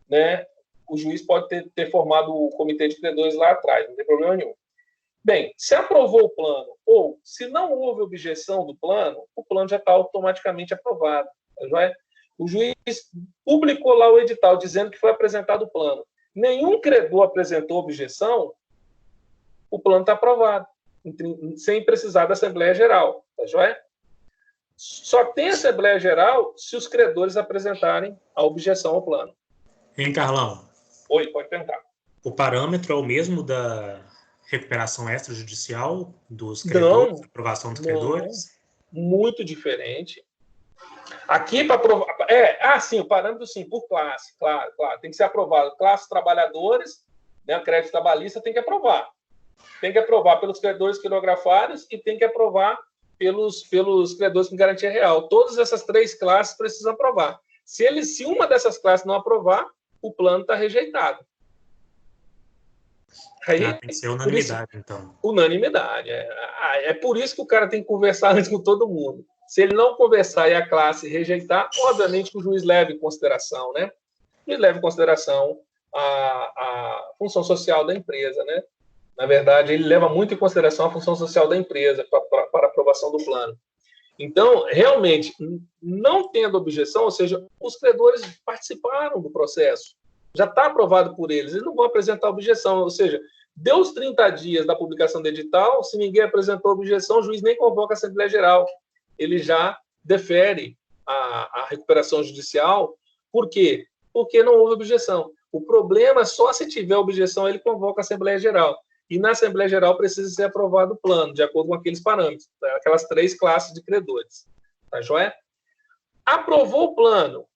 né? O juiz pode ter formado o comitê de credores lá atrás, não tem problema nenhum. Bem, se aprovou o plano, ou se não houve objeção do plano, o plano já está automaticamente aprovado. Tá? O juiz publicou lá o edital dizendo que foi apresentado o plano. Nenhum credor apresentou objeção, o plano está aprovado, sem precisar da Assembleia Geral. Tá joia? Só tem Assembleia Geral se os credores apresentarem a objeção ao plano. Hein, Carlão? Oi, pode perguntar. O parâmetro é o mesmo da recuperação extrajudicial dos credores, aprovação dos credores? Muito diferente. Aqui, para aprovar... sim, o parâmetro, sim, por classe, claro. Tem que ser aprovado. Classe trabalhadores, né, crédito trabalhista, tem que aprovar. Tem que aprovar pelos credores quilografados e tem que aprovar pelos credores com garantia real. Todas essas três classes precisam aprovar. Se uma dessas classes não aprovar, o plano está rejeitado. Aí, tem que ser unanimidade, então. Unanimidade. É por isso que o cara tem que conversar antes com todo mundo. Se ele não conversar e a classe rejeitar, obviamente que o juiz leva em consideração, né? Ele leva em consideração a função social da empresa, né? Na verdade, ele leva muito em consideração a função social da empresa para aprovação do plano. Então, realmente, não tendo objeção, ou seja, os credores participaram do processo, já está aprovado por eles não vão apresentar objeção, ou seja, deu os 30 dias da publicação do edital, se ninguém apresentou objeção, o juiz nem convoca a Assembleia Geral, ele já defere a recuperação judicial. Por quê? Porque não houve objeção. O problema é só se tiver objeção, ele convoca a Assembleia Geral. E na Assembleia Geral precisa ser aprovado o plano, de acordo com aqueles parâmetros, tá? Aquelas três classes de credores. Tá joia? Aprovou o plano.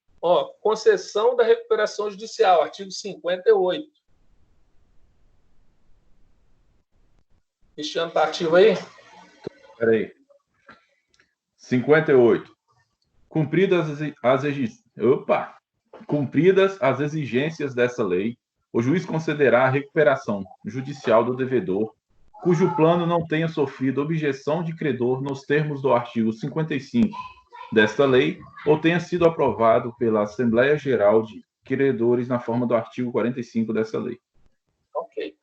Concessão da recuperação judicial, artigo 58. Cristiano, está ativo aí? Espera aí. 58. Cumpridas as exigências dessa lei, o juiz concederá a recuperação judicial do devedor, cujo plano não tenha sofrido objeção de credor nos termos do artigo 55 desta lei, ou tenha sido aprovado pela Assembleia Geral de Credores na forma do artigo 45 dessa lei. Ok.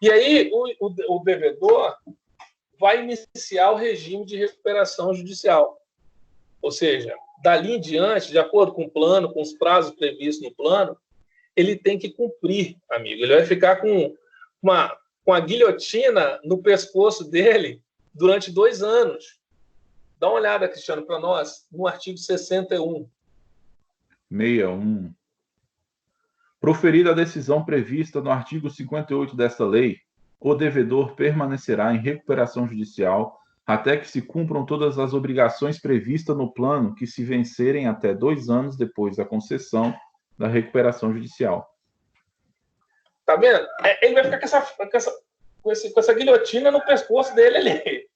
E aí, o devedor vai iniciar o regime de recuperação judicial. Ou seja, dali em diante, de acordo com o plano, com os prazos previstos no plano, ele tem que cumprir, amigo. Ele vai ficar com a guilhotina no pescoço dele durante 2 anos. Dá uma olhada, Cristiano, para nós, no artigo 61. 61. Proferida a decisão prevista no artigo 58 desta lei, o devedor permanecerá em recuperação judicial até que se cumpram todas as obrigações previstas no plano que se vencerem até 2 anos depois da concessão da recuperação judicial. Tá vendo? Ele vai ficar com essa guilhotina no pescoço dele ali.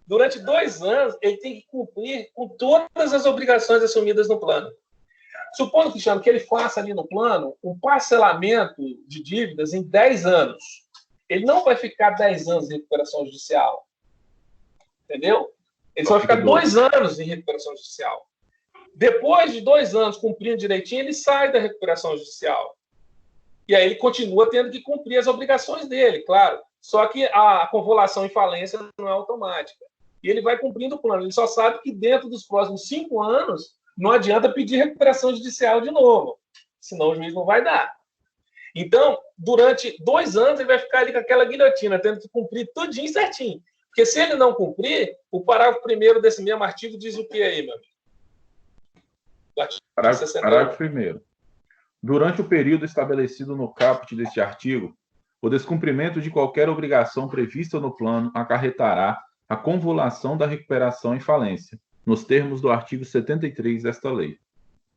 Durante 2 anos, ele tem que cumprir com todas as obrigações assumidas no plano. Supondo, Cristiano, que ele faça ali no plano um parcelamento de dívidas em 10 anos. Ele não vai ficar 10 anos em recuperação judicial. Entendeu? Ele só vai ficar 2 anos em recuperação judicial. Depois de 2 anos cumprindo direitinho, ele sai da recuperação judicial. E aí ele continua tendo que cumprir as obrigações dele, claro. Só que a convolução em falência não é automática. E ele vai cumprindo o plano. Ele só sabe que dentro dos próximos 5 anos não adianta pedir recuperação judicial de novo, senão o juiz não vai dar. Então, durante 2 anos, ele vai ficar ali com aquela guilhotina, tendo que cumprir tudinho certinho. Porque se ele não cumprir, o parágrafo 1º desse mesmo artigo diz o que aí, meu amigo? Parágrafo 1º. Durante o período estabelecido no caput deste artigo, o descumprimento de qualquer obrigação prevista no plano acarretará a convolução da recuperação em falência, nos termos do artigo 73 desta lei.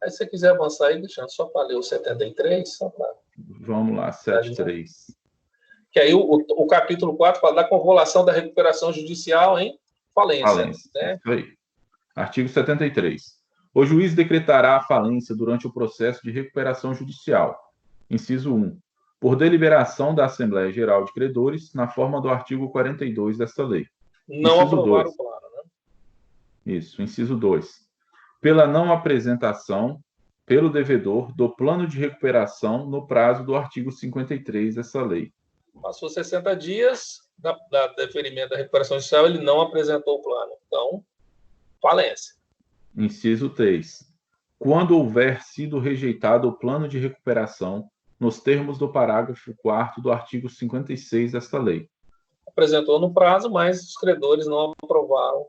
Aí, se você quiser avançar aí, Alexandre, só para ler o 73, só para... Vamos lá, 73. Que aí o capítulo 4 fala da convolução da recuperação judicial em falência. Né? Isso aí. Artigo 73. O juiz decretará a falência durante o processo de recuperação judicial. Inciso 1. Por deliberação da Assembleia Geral de Credores, na forma do artigo 42 desta lei. Não Inciso aprovar 2. o plano, né? Isso. Inciso 2. Pela não apresentação pelo devedor do plano de recuperação no prazo do artigo 53 dessa lei. Passou 60 dias da deferimento da recuperação judicial, ele não apresentou o plano. Então, falência. Inciso 3. Quando houver sido rejeitado o plano de recuperação nos termos do parágrafo 4º do artigo 56 desta lei. Apresentou no prazo, mas os credores não aprovaram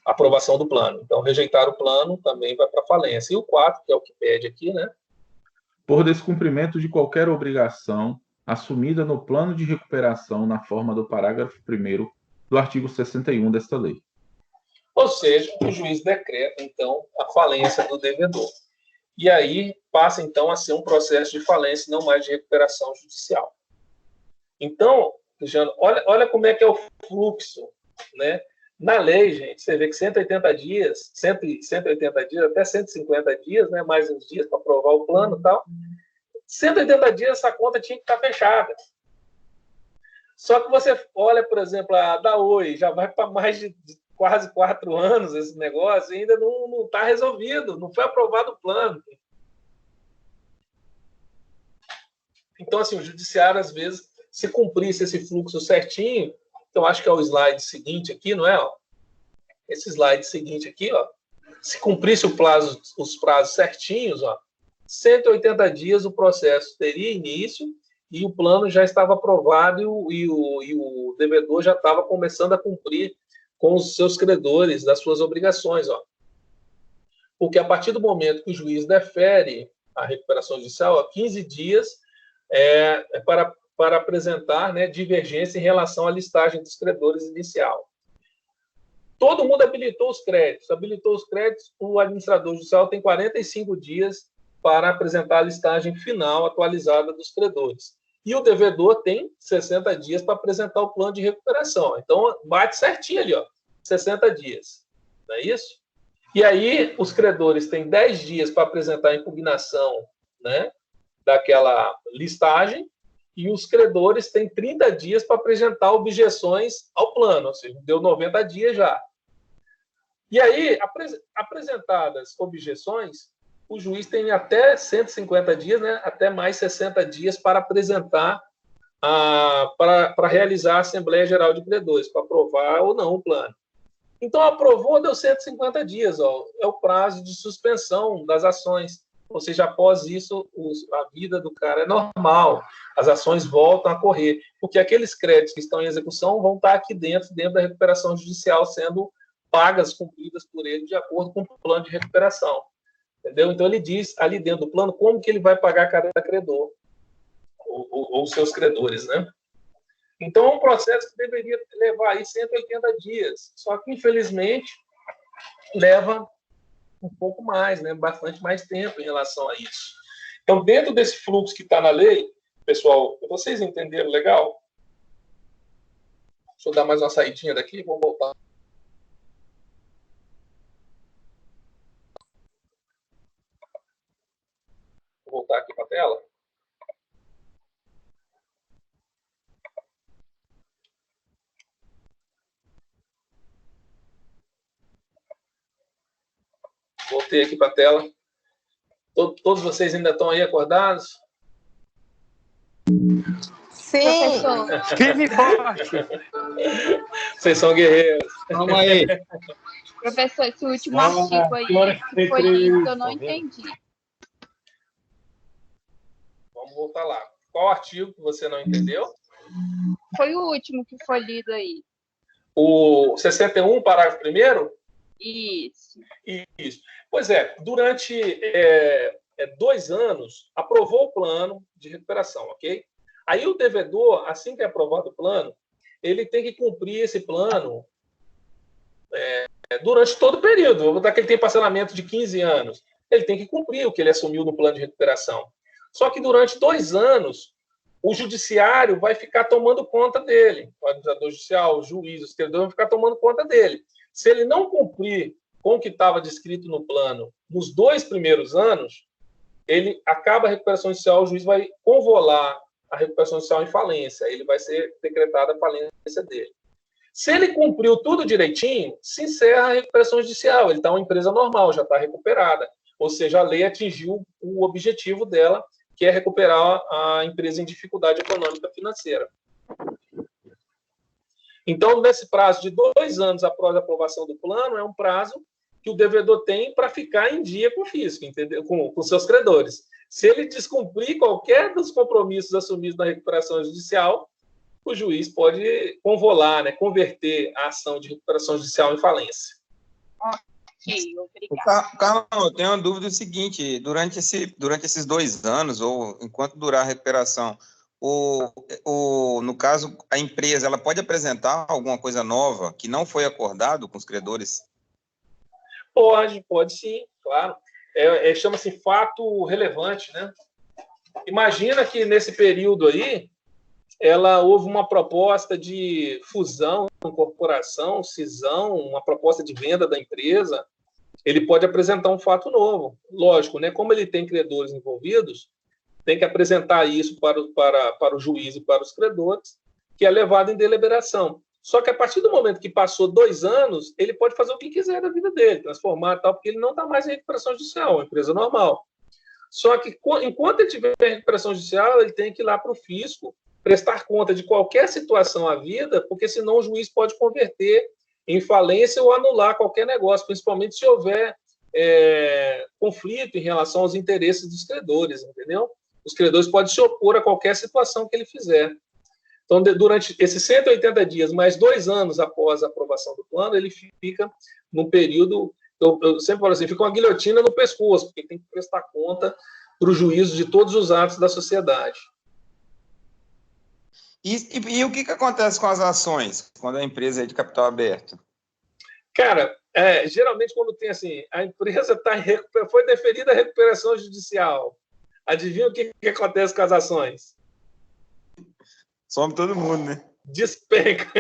a aprovação do plano. Então, rejeitar o plano também vai para falência. E o 4, que é o que pede aqui, né? Por descumprimento de qualquer obrigação assumida no plano de recuperação na forma do parágrafo 1º do artigo 61 desta lei. Ou seja, o juiz decreta, então, a falência do devedor. E aí passa, então, a ser um processo de falência, não mais de recuperação judicial. Então, Jano, olha como é que é o fluxo, né? Na lei, gente, você vê que 180 dias, 180 dias, até 150 dias, né? Mais uns dias para aprovar o plano e tal. 180 dias essa conta tinha que estar fechada. Só que você olha, por exemplo, a da Oi, já vai para mais de quase 4 anos esse negócio, e ainda não está resolvido, não foi aprovado o plano. Então, assim, o judiciário, às vezes, se cumprisse esse fluxo certinho, então acho que é o slide seguinte aqui, não é? Ó? Esse slide seguinte aqui, ó, se cumprisse os prazos certinhos, ó, 180 dias o processo teria início e o plano já estava aprovado e o devedor já estava começando a cumprir com os seus credores das suas obrigações, ó. Porque a partir do momento que o juiz defere a recuperação judicial, ó, 15 dias para apresentar, né, divergência em relação à listagem dos credores inicial. Todo mundo habilitou os créditos. O administrador judicial tem 45 dias para apresentar a listagem final atualizada dos credores. E o devedor tem 60 dias para apresentar o plano de recuperação. Então, bate certinho ali, ó, 60 dias. Não é isso? E aí, os credores têm 10 dias para apresentar a impugnação, né, daquela listagem, e os credores têm 30 dias para apresentar objeções ao plano, ou seja, deu 90 dias já. E aí, apresentadas objeções, o juiz tem até 150 dias, né, até mais 60 dias para apresentar, para realizar a Assembleia Geral de Credores, para aprovar ou não o plano. Então, aprovou, deu 150 dias, ó, é o prazo de suspensão das ações. Ou seja, após isso, a vida do cara é normal, as ações voltam a correr, porque aqueles créditos que estão em execução vão estar aqui dentro da recuperação judicial, sendo pagas, cumpridas por ele, de acordo com o plano de recuperação. Entendeu? Então, ele diz ali dentro do plano como que ele vai pagar cada credor, ou seus credores, né? Então, é um processo que deveria levar aí 180 dias, só que, infelizmente, leva um pouco mais, né? Bastante mais tempo em relação a isso. Então, dentro desse fluxo que está na lei, pessoal, vocês entenderam legal? Deixa eu dar mais uma saidinha daqui, vou voltar. Vou voltar aqui para a tela. Voltei aqui para a tela. Todos vocês ainda estão aí acordados? Sim. Professor, Firme e forte. Vocês são guerreiros. Calma aí. professor, esse último Ah, artigo aí agora que foi lido, eu não tá vendo? entendi. Vamos voltar lá. Qual artigo que você não entendeu? Foi o último que foi lido aí. O 61, parágrafo 1º? Isso. Isso. Pois é, durante 2 anos, aprovou o plano de recuperação, ok? Aí o devedor, assim que é aprovado o plano, ele tem que cumprir esse plano durante todo o período. Vou botar que ele tem parcelamento de 15 anos. Ele tem que cumprir o que ele assumiu no plano de recuperação. Só que durante 2 anos, o judiciário vai ficar tomando conta dele. O administrador judicial, o juiz, os credores vão ficar tomando conta dele. Se ele não cumprir com o que estava descrito no plano nos 2 primeiros anos, ele acaba a recuperação judicial, o juiz vai convolar a recuperação judicial em falência. Ele vai ser decretada a falência dele. Se ele cumpriu tudo direitinho, se encerra a recuperação judicial. Ele está uma empresa normal, já está recuperada. Ou seja, a lei atingiu o objetivo dela, que é recuperar a empresa em dificuldade econômica financeira. Então, nesse prazo de 2 anos após a aprovação do plano, é um prazo que o devedor tem para ficar em dia com o fisco, entendeu? Com seus credores. Se ele descumprir qualquer dos compromissos assumidos na recuperação judicial, o juiz pode convolar, né, converter a ação de recuperação judicial em falência. Ok, obrigado. Carlão, eu tenho uma dúvida seguinte, durante esses 2 anos, ou enquanto durar a recuperação, no caso, a empresa, ela pode apresentar alguma coisa nova que não foi acordado com os credores? Pode sim, claro. Chama-se fato relevante, né? Imagina que nesse período aí, houve uma proposta de fusão, incorporação, cisão, uma proposta de venda da empresa. Ele pode apresentar um fato novo. Lógico, né? Como ele tem credores envolvidos, tem que apresentar isso para o juiz e para os credores, que é levado em deliberação. Só que a partir do momento que passou 2 anos, ele pode fazer o que quiser da vida dele, transformar tal, porque ele não está mais em recuperação judicial, é uma empresa normal. Só que enquanto ele tiver em recuperação judicial, ele tem que ir lá para o fisco, prestar conta de qualquer situação à vida, porque senão o juiz pode converter em falência ou anular qualquer negócio, principalmente se houver conflito em relação aos interesses dos credores, entendeu? Os credores podem se opor a qualquer situação que ele fizer. Então, durante esses 180 dias, mais 2 anos após a aprovação do plano, ele fica num período, eu sempre falo assim, fica uma guilhotina no pescoço, porque tem que prestar conta para o juízo de todos os atos da sociedade. E o que acontece com as ações, quando a empresa é de capital aberto? Cara, geralmente quando tem assim, a empresa foi deferida a recuperação judicial, adivinha o que acontece com as ações? Some todo mundo, né? Despenca.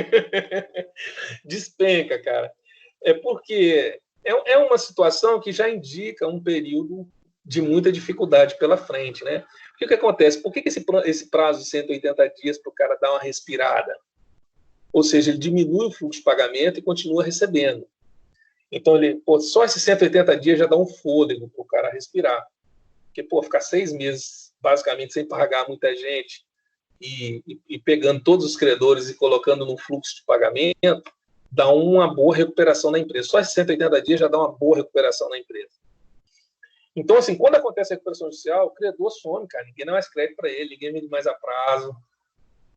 Despenca, cara. É porque é uma situação que já indica um período de muita dificuldade pela frente, né? O que acontece? Por que esse prazo de 180 dias para o cara dar uma respirada? Ou seja, ele diminui o fluxo de pagamento e continua recebendo. Então, só esses 180 dias já dá um fôlego para o cara respirar. Porque, ficar 6 meses, basicamente, sem pagar muita gente e pegando todos os credores e colocando no fluxo de pagamento, dá uma boa recuperação na empresa. Só esses 180 dias já dá uma boa recuperação na empresa. Então, assim, quando acontece a recuperação judicial, o credor some, cara. Ninguém dá mais crédito para ele, ninguém vende mais a prazo.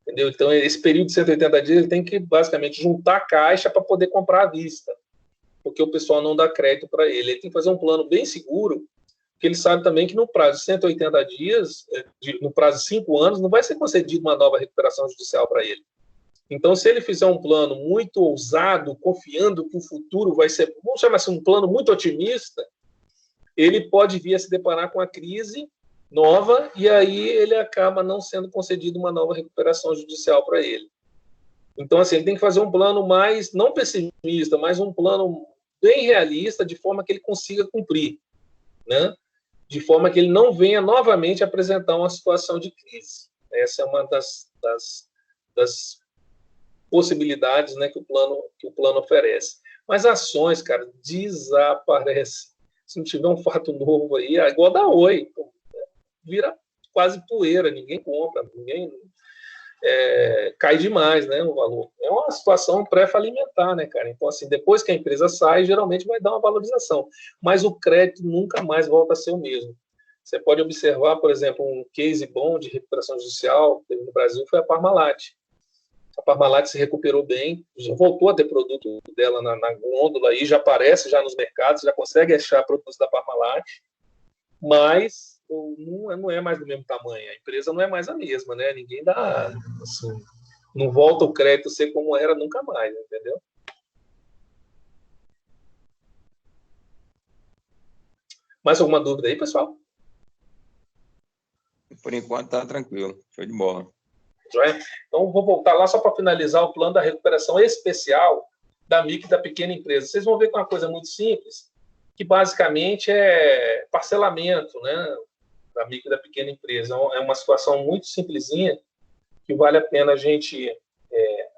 Entendeu? Então, esse período de 180 dias, ele tem que, basicamente, juntar a caixa para poder comprar à vista. Porque o pessoal não dá crédito para ele. Ele tem que fazer um plano bem seguro, porque ele sabe também que no prazo de 180 dias, no prazo de 5 anos, não vai ser concedida uma nova recuperação judicial para ele. Então, se ele fizer um plano muito ousado, confiando que o futuro vai ser, vamos chamar assim, um plano muito otimista, ele pode vir a se deparar com a crise nova e aí ele acaba não sendo concedido uma nova recuperação judicial para ele. Então, assim, ele tem que fazer um plano mais, não pessimista, mas um plano bem realista, de forma que ele consiga cumprir, né? De forma que ele não venha novamente apresentar uma situação de crise. Essa é uma das possibilidades, né, que o plano oferece. Mas ações, cara, desaparecem. Se não tiver um fato novo aí, é igual da Oi, vira quase poeira, ninguém compra, cai demais, né, o valor. É uma situação pré-falimentar, né, cara? Então, assim, depois que a empresa sai, geralmente vai dar uma valorização, mas o crédito nunca mais volta a ser o mesmo. Você pode observar, por exemplo, um case bom de recuperação judicial que teve no Brasil foi a Parmalat. A Parmalat se recuperou bem, já voltou a ter produto dela na gôndola, aí já aparece já nos mercados, já consegue achar produtos da Parmalat, mas não é mais do mesmo tamanho, a empresa não é mais a mesma, né? Ninguém dá, assim, não volta o crédito a ser como era nunca mais, entendeu? Mais alguma dúvida aí, pessoal? Por enquanto tá tranquilo, show de bola. Então, vou voltar lá só para finalizar o plano da recuperação especial da micro e da pequena empresa. Vocês vão ver que é uma coisa muito simples, que basicamente é parcelamento, né, da micro e da pequena empresa. É uma situação muito simplesinha que vale a pena a gente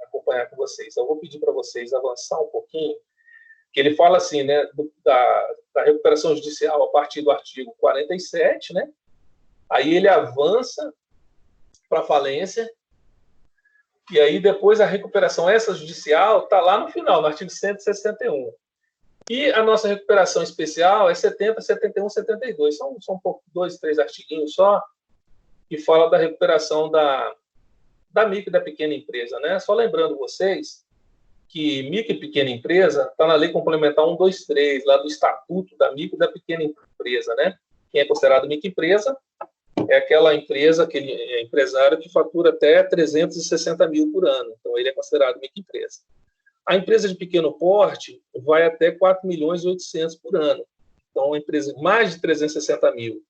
acompanhar com vocês. Eu vou pedir para vocês avançar um pouquinho, que ele fala assim, né, da recuperação judicial a partir do artigo 47, né, aí ele avança para a falência, e aí depois a recuperação extrajudicial está lá no final, no artigo 161. E a nossa recuperação especial é 70, 71, 72. São um 2, 3 artiguinhos só que fala da recuperação da micro e da pequena empresa, né? Só lembrando vocês que micro e pequena empresa está na Lei Complementar 123, lá do Estatuto da Micro e da Pequena Empresa, né? Quem é considerado microempresa é aquela empresa, aquele empresário que fatura até 360 mil por ano. Então, ele é considerado microempresa. A empresa de pequeno porte vai até 4.800.000 por ano. Então, a empresa de mais de 360 mil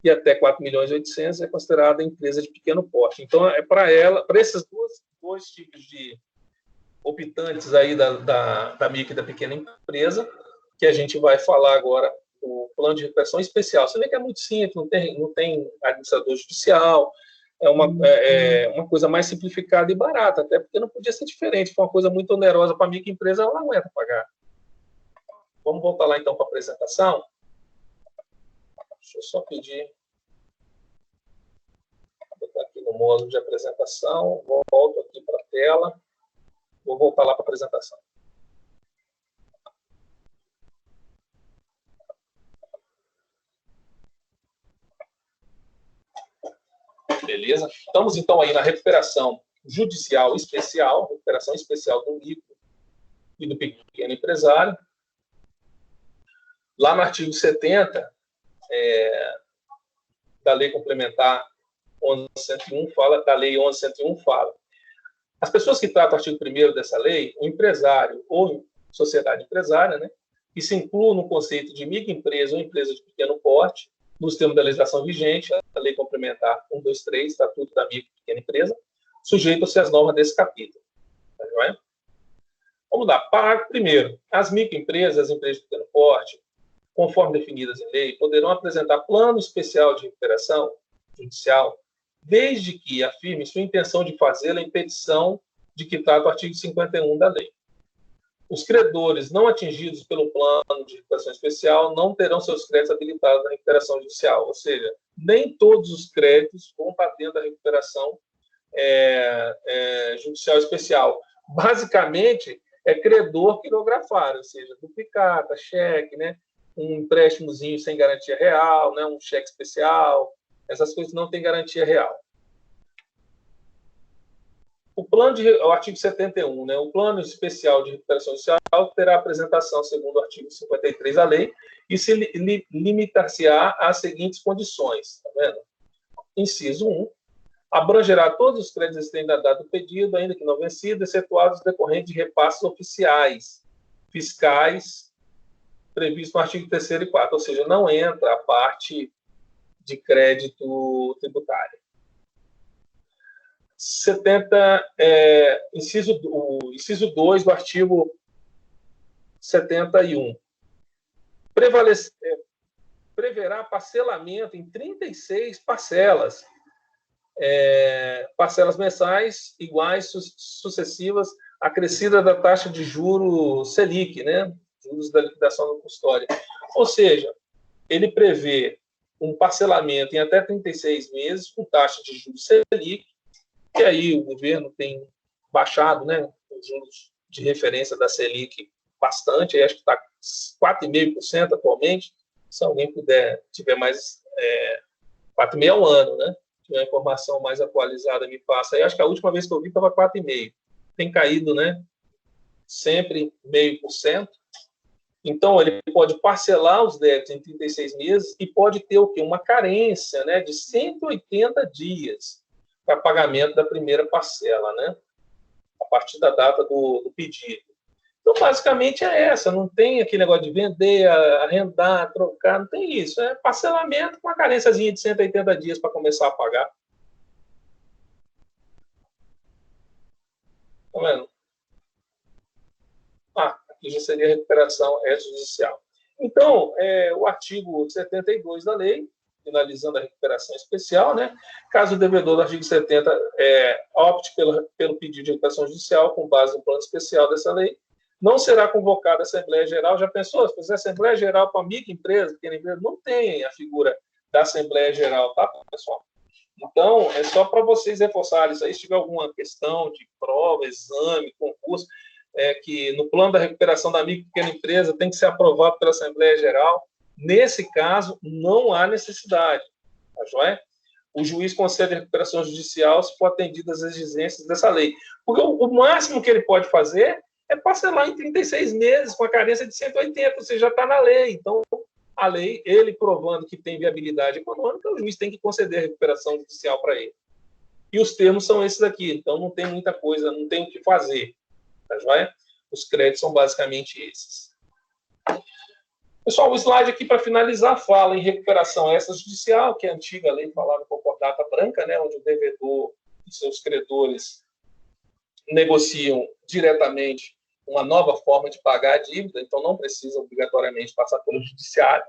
e até 4.800.000 é considerada empresa de pequeno porte. Então, é para esses dois tipos de optantes aí da micro e da pequena empresa que a gente vai falar agora o plano de recuperação especial. Você vê que é muito simples, não tem administrador judicial, é uma coisa mais simplificada e barata, até porque não podia ser diferente, foi uma coisa muito onerosa para a microempresa, ela não aguenta pagar. Vamos voltar lá então para a apresentação. Deixa eu só pedir, vou botar aqui no módulo de apresentação, volto aqui para a tela, vou voltar lá para a apresentação. Beleza? Estamos, então, aí na recuperação judicial especial, recuperação especial do micro e do pequeno empresário. Lá no artigo 70 da Lei Complementar 11.101 fala, da Lei 11.101 fala, as pessoas que tratam o artigo 1º dessa lei, o empresário ou sociedade empresária, né, que se incluam no conceito de microempresa ou empresa de pequeno porte, nos termos da legislação vigente, a Lei Complementar 123, Estatuto da Micro e Pequena Empresa, sujeitam-se às normas desse capítulo. Não é? Vamos lá. Parágrafo 1º. As microempresas, as empresas de pequeno porte, conforme definidas em lei, poderão apresentar plano especial de recuperação judicial, desde que afirme sua intenção de fazê-la em petição de que trata o artigo 51 da lei. Os credores não atingidos pelo plano de recuperação especial não terão seus créditos habilitados na recuperação judicial, ou seja, nem todos os créditos vão para dentro da recuperação judicial especial. Basicamente, é credor quirografário, ou seja, duplicata, cheque, né, um empréstimozinho sem garantia real, né, um cheque especial, essas coisas não têm garantia real. O artigo 71, né, o plano especial de recuperação judicial terá apresentação segundo o artigo 53 da lei e se limitar-se-á às seguintes condições. Tá vendo? Inciso 1. Abrangerá todos os créditos existentes na data do pedido, ainda que não vencidos, excetuados os decorrentes de repasses oficiais, fiscais, previstos no artigo 3º e 4º, ou seja, não entra a parte de crédito tributário. 70, inciso 2 do artigo 71. Preverá parcelamento em 36 parcelas, parcelas mensais iguais sucessivas acrescida da taxa de juros Selic, né? Juros da liquidação da custódia. Ou seja, ele prevê um parcelamento em até 36 meses com taxa de juros Selic, E aí o governo tem baixado, né, os juros de referência da Selic bastante, aí acho que está 4,5% atualmente. Se alguém tiver mais 4,5% ao ano, né? Se tiver informação mais atualizada, me passa. Aí acho que a última vez que eu vi estava 4,5%. Tem caído, né? Sempre 0,5%. Então, ele pode parcelar os débitos em 36 meses e pode ter o quê? Uma carência, né, de 180 dias para pagamento da primeira parcela, né? A partir da data do pedido. Então, basicamente é essa. Não tem aquele negócio de vender, arrendar, trocar, não tem isso. É parcelamento com uma carênciazinha de 180 dias para começar a pagar. Tá vendo? Aqui já seria recuperação extrajudicial. Então, o artigo 72 da lei, finalizando a recuperação especial, né? Caso o devedor do artigo 70 opte pelo pedido de recuperação judicial com base no plano especial dessa lei, não será convocada a Assembleia Geral. Já pensou? Se fizer Assembleia Geral para microempresa, pequena empresa, não tem a figura da Assembleia Geral, tá, pessoal? Então, é só para vocês reforçarem isso aí. Se tiver alguma questão de prova, exame, concurso, que no plano da recuperação da micro e pequena empresa tem que ser aprovado pela Assembleia Geral. Nesse caso, não há necessidade. Tá joia? O juiz concede a recuperação judicial se for atendidas as exigências dessa lei. Porque o máximo que ele pode fazer é parcelar em 36 meses com a carência de 180, ou seja, já está na lei. Então, a lei, ele provando que tem viabilidade econômica, o juiz tem que conceder a recuperação judicial para ele. E os termos são esses aqui, então não tem muita coisa, não tem o que fazer. Tá joia? Os créditos são basicamente esses. Pessoal, o slide aqui para finalizar fala em recuperação extrajudicial, que é a antiga lei falada por concordata branca, né, onde o devedor e seus credores negociam diretamente uma nova forma de pagar a dívida, então não precisa obrigatoriamente passar pelo judiciário.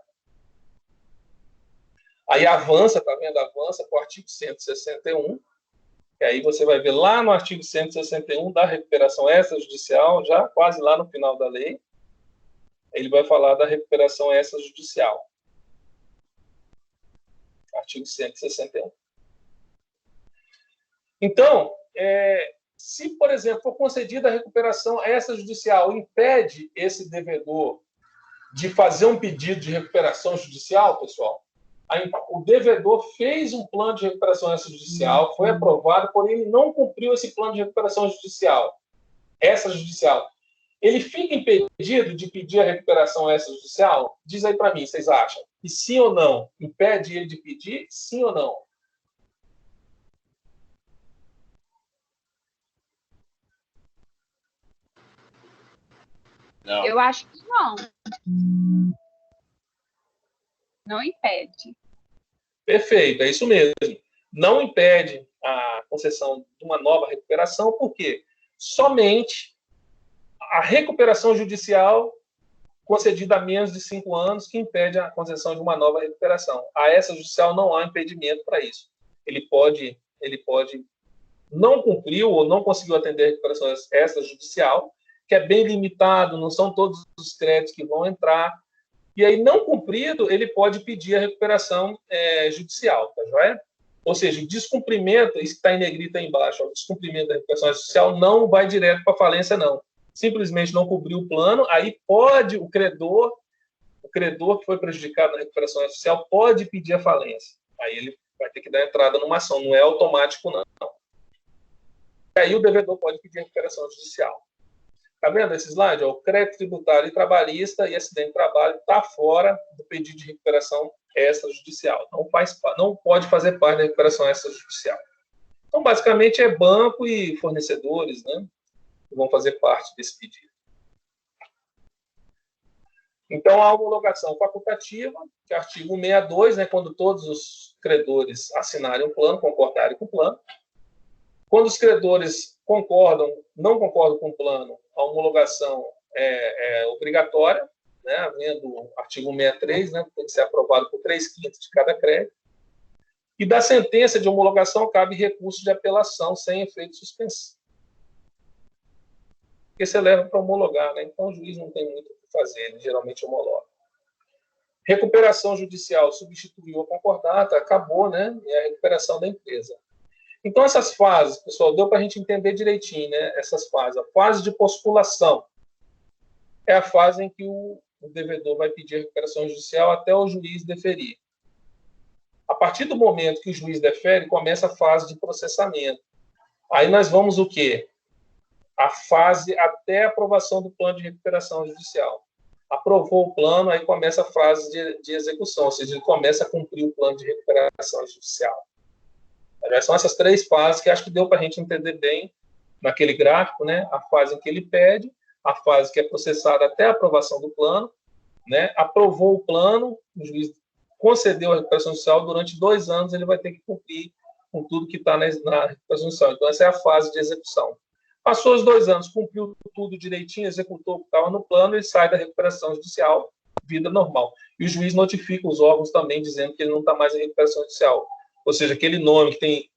Aí avança, tá vendo? Avança para o artigo 161, e aí você vai ver lá no artigo 161 da recuperação extrajudicial, já quase lá no final da lei, ele vai falar da recuperação extrajudicial. Artigo 161. Então, se, por exemplo, for concedida a recuperação extrajudicial, impede esse devedor de fazer um pedido de recuperação judicial, pessoal, o devedor fez um plano de recuperação extrajudicial, foi aprovado, porém ele não cumpriu esse plano de recuperação extrajudicial. Ele fica impedido de pedir a recuperação extrajudicial? Diz aí para mim, vocês acham? E sim ou não? Impede ele de pedir? Sim ou não? Não. Eu acho que não. Não impede. Perfeito, é isso mesmo. Não impede a concessão de uma nova recuperação, por quê? Somente a recuperação judicial concedida há menos de 5 anos que impede a concessão de uma nova recuperação. A extrajudicial não há impedimento para isso. Ele pode não cumpriu ou não conseguiu atender a recuperação extrajudicial, que é bem limitado, não são todos os créditos que vão entrar, e aí, não cumprido, ele pode pedir a recuperação judicial, tá joia? Ou seja, o descumprimento, isso que está em negrita aí embaixo, o descumprimento da recuperação judicial não vai direto para a falência, não. Simplesmente não cobriu o plano, aí pode o credor que foi prejudicado na recuperação judicial pode pedir a falência. Aí ele vai ter que dar entrada numa ação, não é automático, não. E aí o devedor pode pedir a recuperação judicial. Está vendo esse slide? O crédito tributário e trabalhista e acidente de trabalho está fora do pedido de recuperação extrajudicial. Não pode fazer parte da recuperação extrajudicial. Então, basicamente, é banco e fornecedores, né, que vão fazer parte desse pedido. Então, a homologação facultativa, que é o artigo 162, né, quando todos os credores assinarem o plano, concordarem com o plano. Quando os credores não concordam com o plano, a homologação é obrigatória, né, havendo o artigo 163, né, tem que ser aprovado por 3/5 de cada crédito. E da sentença de homologação cabe recurso de apelação sem efeito suspensivo. Porque você leva para homologar, né? Então o juiz não tem muito o que fazer, ele geralmente homologa. Recuperação judicial substituiu a concordata, acabou, né? E a recuperação da empresa. Então, essas fases, pessoal, deu para a gente entender direitinho, né? Essas fases. A fase de postulação é a fase em que o devedor vai pedir a recuperação judicial até o juiz deferir. A partir do momento que o juiz defere, começa a fase de processamento. Aí nós vamos o quê? A fase até a aprovação do plano de recuperação judicial. Aprovou o plano, aí começa a fase de execução, ou seja, ele começa a cumprir o plano de recuperação judicial. São essas 3 fases que acho que deu para a gente entender bem naquele gráfico, né? A fase em que ele pede, a fase que é processada até a aprovação do plano, né? Aprovou o plano, o juiz concedeu a recuperação judicial, durante 2 anos ele vai ter que cumprir com tudo que está na recuperação judicial. Então, essa é a fase de execução. Passou os 2 anos, cumpriu tudo direitinho, executou o que estava no plano, ele sai da recuperação judicial, vida normal. E o juiz notifica os órgãos também, dizendo que ele não está mais em recuperação judicial. Ou seja, aquele nome que tem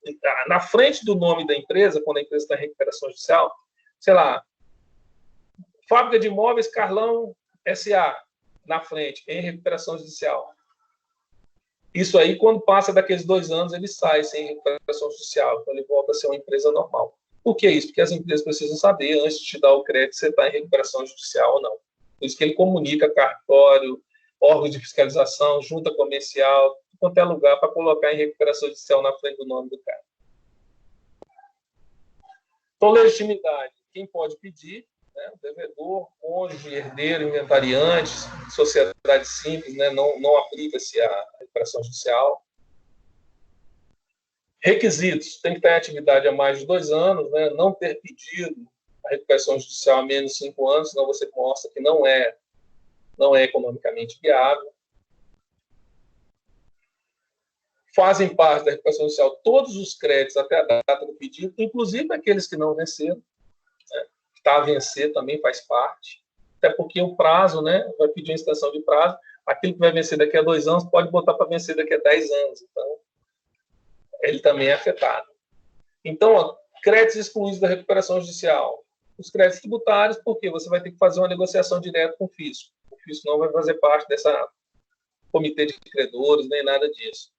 na frente do nome da empresa, quando a empresa está em recuperação judicial, sei lá, Fábrica de Imóveis Carlão S.A., na frente, em recuperação judicial. Isso aí, quando passa daqueles 2 anos, ele sai sem recuperação judicial, então ele volta a ser uma empresa normal. Por que isso? Porque as empresas precisam saber, antes de te dar o crédito, se você está em recuperação judicial ou não. Por isso que ele comunica cartório, órgão de fiscalização, junta comercial, quanto é lugar para colocar em recuperação judicial na frente do nome do cara. Então, legitimidade. Quem pode pedir? Né? O devedor, cônjuge, herdeiro, inventariante, sociedade simples, né? Não aplica-se a recuperação judicial. Requisitos: tem que estar em atividade há mais de 2 anos, né? Não ter pedido a recuperação judicial há menos de 5 anos, senão você mostra que não é economicamente viável. Fazem parte da recuperação judicial todos os créditos até a data do pedido, inclusive aqueles que não venceram, né? Está a vencer também faz parte, até porque o prazo, né, vai pedir uma extensão de prazo, aquilo que vai vencer daqui a 2 anos pode botar para vencer daqui a 10 anos, então ele também é afetado. Então, ó, créditos excluídos da recuperação judicial. Os créditos tributários, porque você vai ter que fazer uma negociação direta com o fisco. O fisco não vai fazer parte dessa comitê de credores, nem nada disso.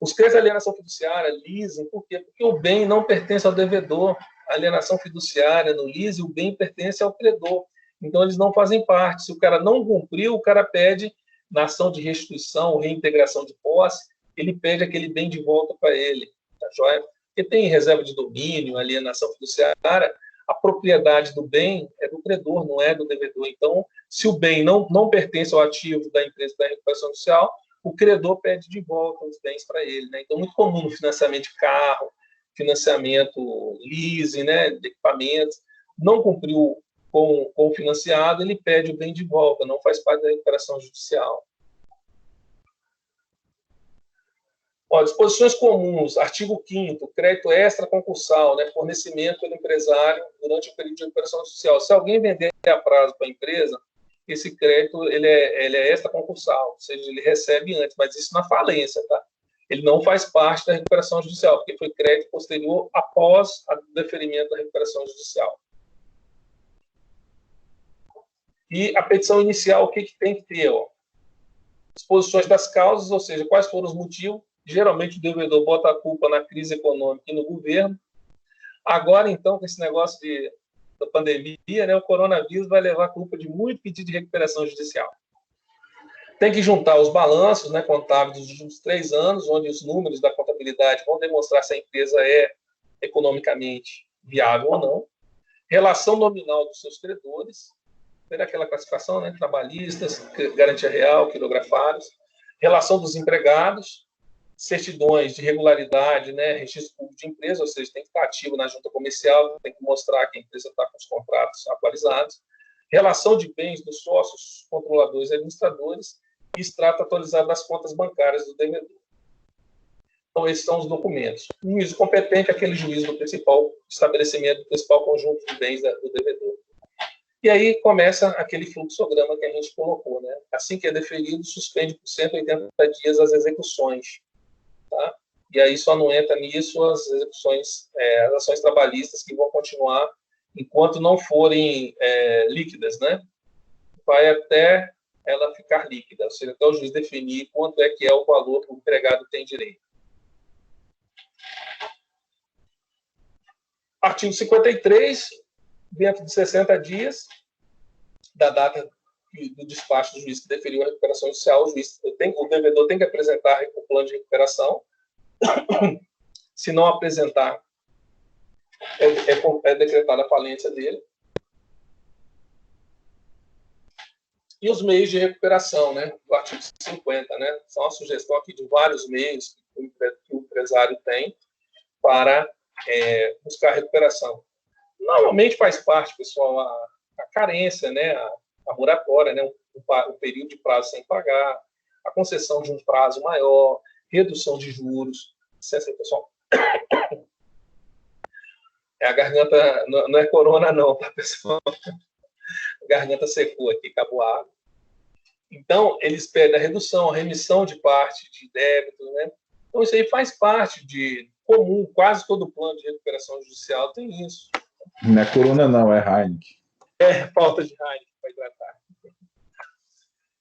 Os créditos de alienação fiduciária, leasing, por quê? Porque o bem não pertence ao devedor. A alienação fiduciária no leasing, o bem pertence ao credor. Então, eles não fazem parte. Se o cara não cumpriu, o cara pede, na ação de restituição, reintegração de posse, ele pede aquele bem de volta para ele. Tá joia? Porque tem reserva de domínio, alienação fiduciária, a propriedade do bem é do credor, não é do devedor. Então, se o bem não pertence ao ativo da empresa da recuperação judicial, o credor pede de volta os bens para ele, né? Então, muito comum no financiamento de carro, financiamento leasing, né, de equipamentos, não cumpriu com o financiado, ele pede o bem de volta, não faz parte da recuperação judicial. Ó, disposições comuns, artigo 5º, crédito extra concursal, né, fornecimento pelo empresário durante o período de recuperação judicial. Se alguém vender a prazo para a empresa, esse crédito ele é extra concursal, ou seja, ele recebe antes, mas isso na falência, tá? Ele não faz parte da recuperação judicial, porque foi crédito posterior após o deferimento da recuperação judicial. E a petição inicial, o que tem que ter? Ó? Exposições das causas, ou seja, quais foram os motivos. Geralmente o devedor bota a culpa na crise econômica e no governo. Agora, então, com esse negócio da pandemia, né, o coronavírus vai levar a culpa de muito pedido de recuperação judicial. Tem que juntar os balanços, né, contábeis dos últimos 3 anos, onde os números da contabilidade vão demonstrar se a empresa é economicamente viável ou não. Relação nominal dos seus credores, ter aquela classificação, né, trabalhistas, garantia real, quilografados. Relação dos empregados, certidões de regularidade, né, registro público de empresa, ou seja, tem que estar ativo na junta comercial, tem que mostrar que a empresa está com os contratos atualizados. Relação de bens dos sócios, controladores e administradores, e extrato atualizado das contas bancárias do devedor. Então, esses são os documentos. O juízo competente é aquele juízo do principal estabelecimento, do principal conjunto de bens do devedor. E aí começa aquele fluxograma que a gente colocou, né? Assim que é deferido, suspende por 180 dias as execuções. Tá? E aí só não entra nisso as execuções, as ações trabalhistas que vão continuar enquanto não forem líquidas, né? Vai até ela ficar líquida, ou seja, até o juiz definir quanto é que é o valor que o empregado tem direito. Artigo 53, dentro de 60 dias da data do despacho do juiz que deferiu a recuperação judicial, o devedor tem que apresentar o plano de recuperação. Se não apresentar, é decretada a falência dele. E os meios de recuperação, né, do artigo 50, né, são uma sugestão aqui de vários meios que o empresário tem para buscar recuperação. Normalmente faz parte, pessoal, a carência, né, a moratória, né, o período de prazo sem pagar, a concessão de um prazo maior, redução de juros. Licença aí, pessoal. A garganta, não é corona não, tá, pessoal? A garganta secou aqui, acabou a água. Então, eles pedem a redução, a remissão de parte de débitos, né? Então, isso aí faz parte de comum, quase todo plano de recuperação judicial tem isso. Não é corona não, é Heineken. É, falta de Heineken para hidratar.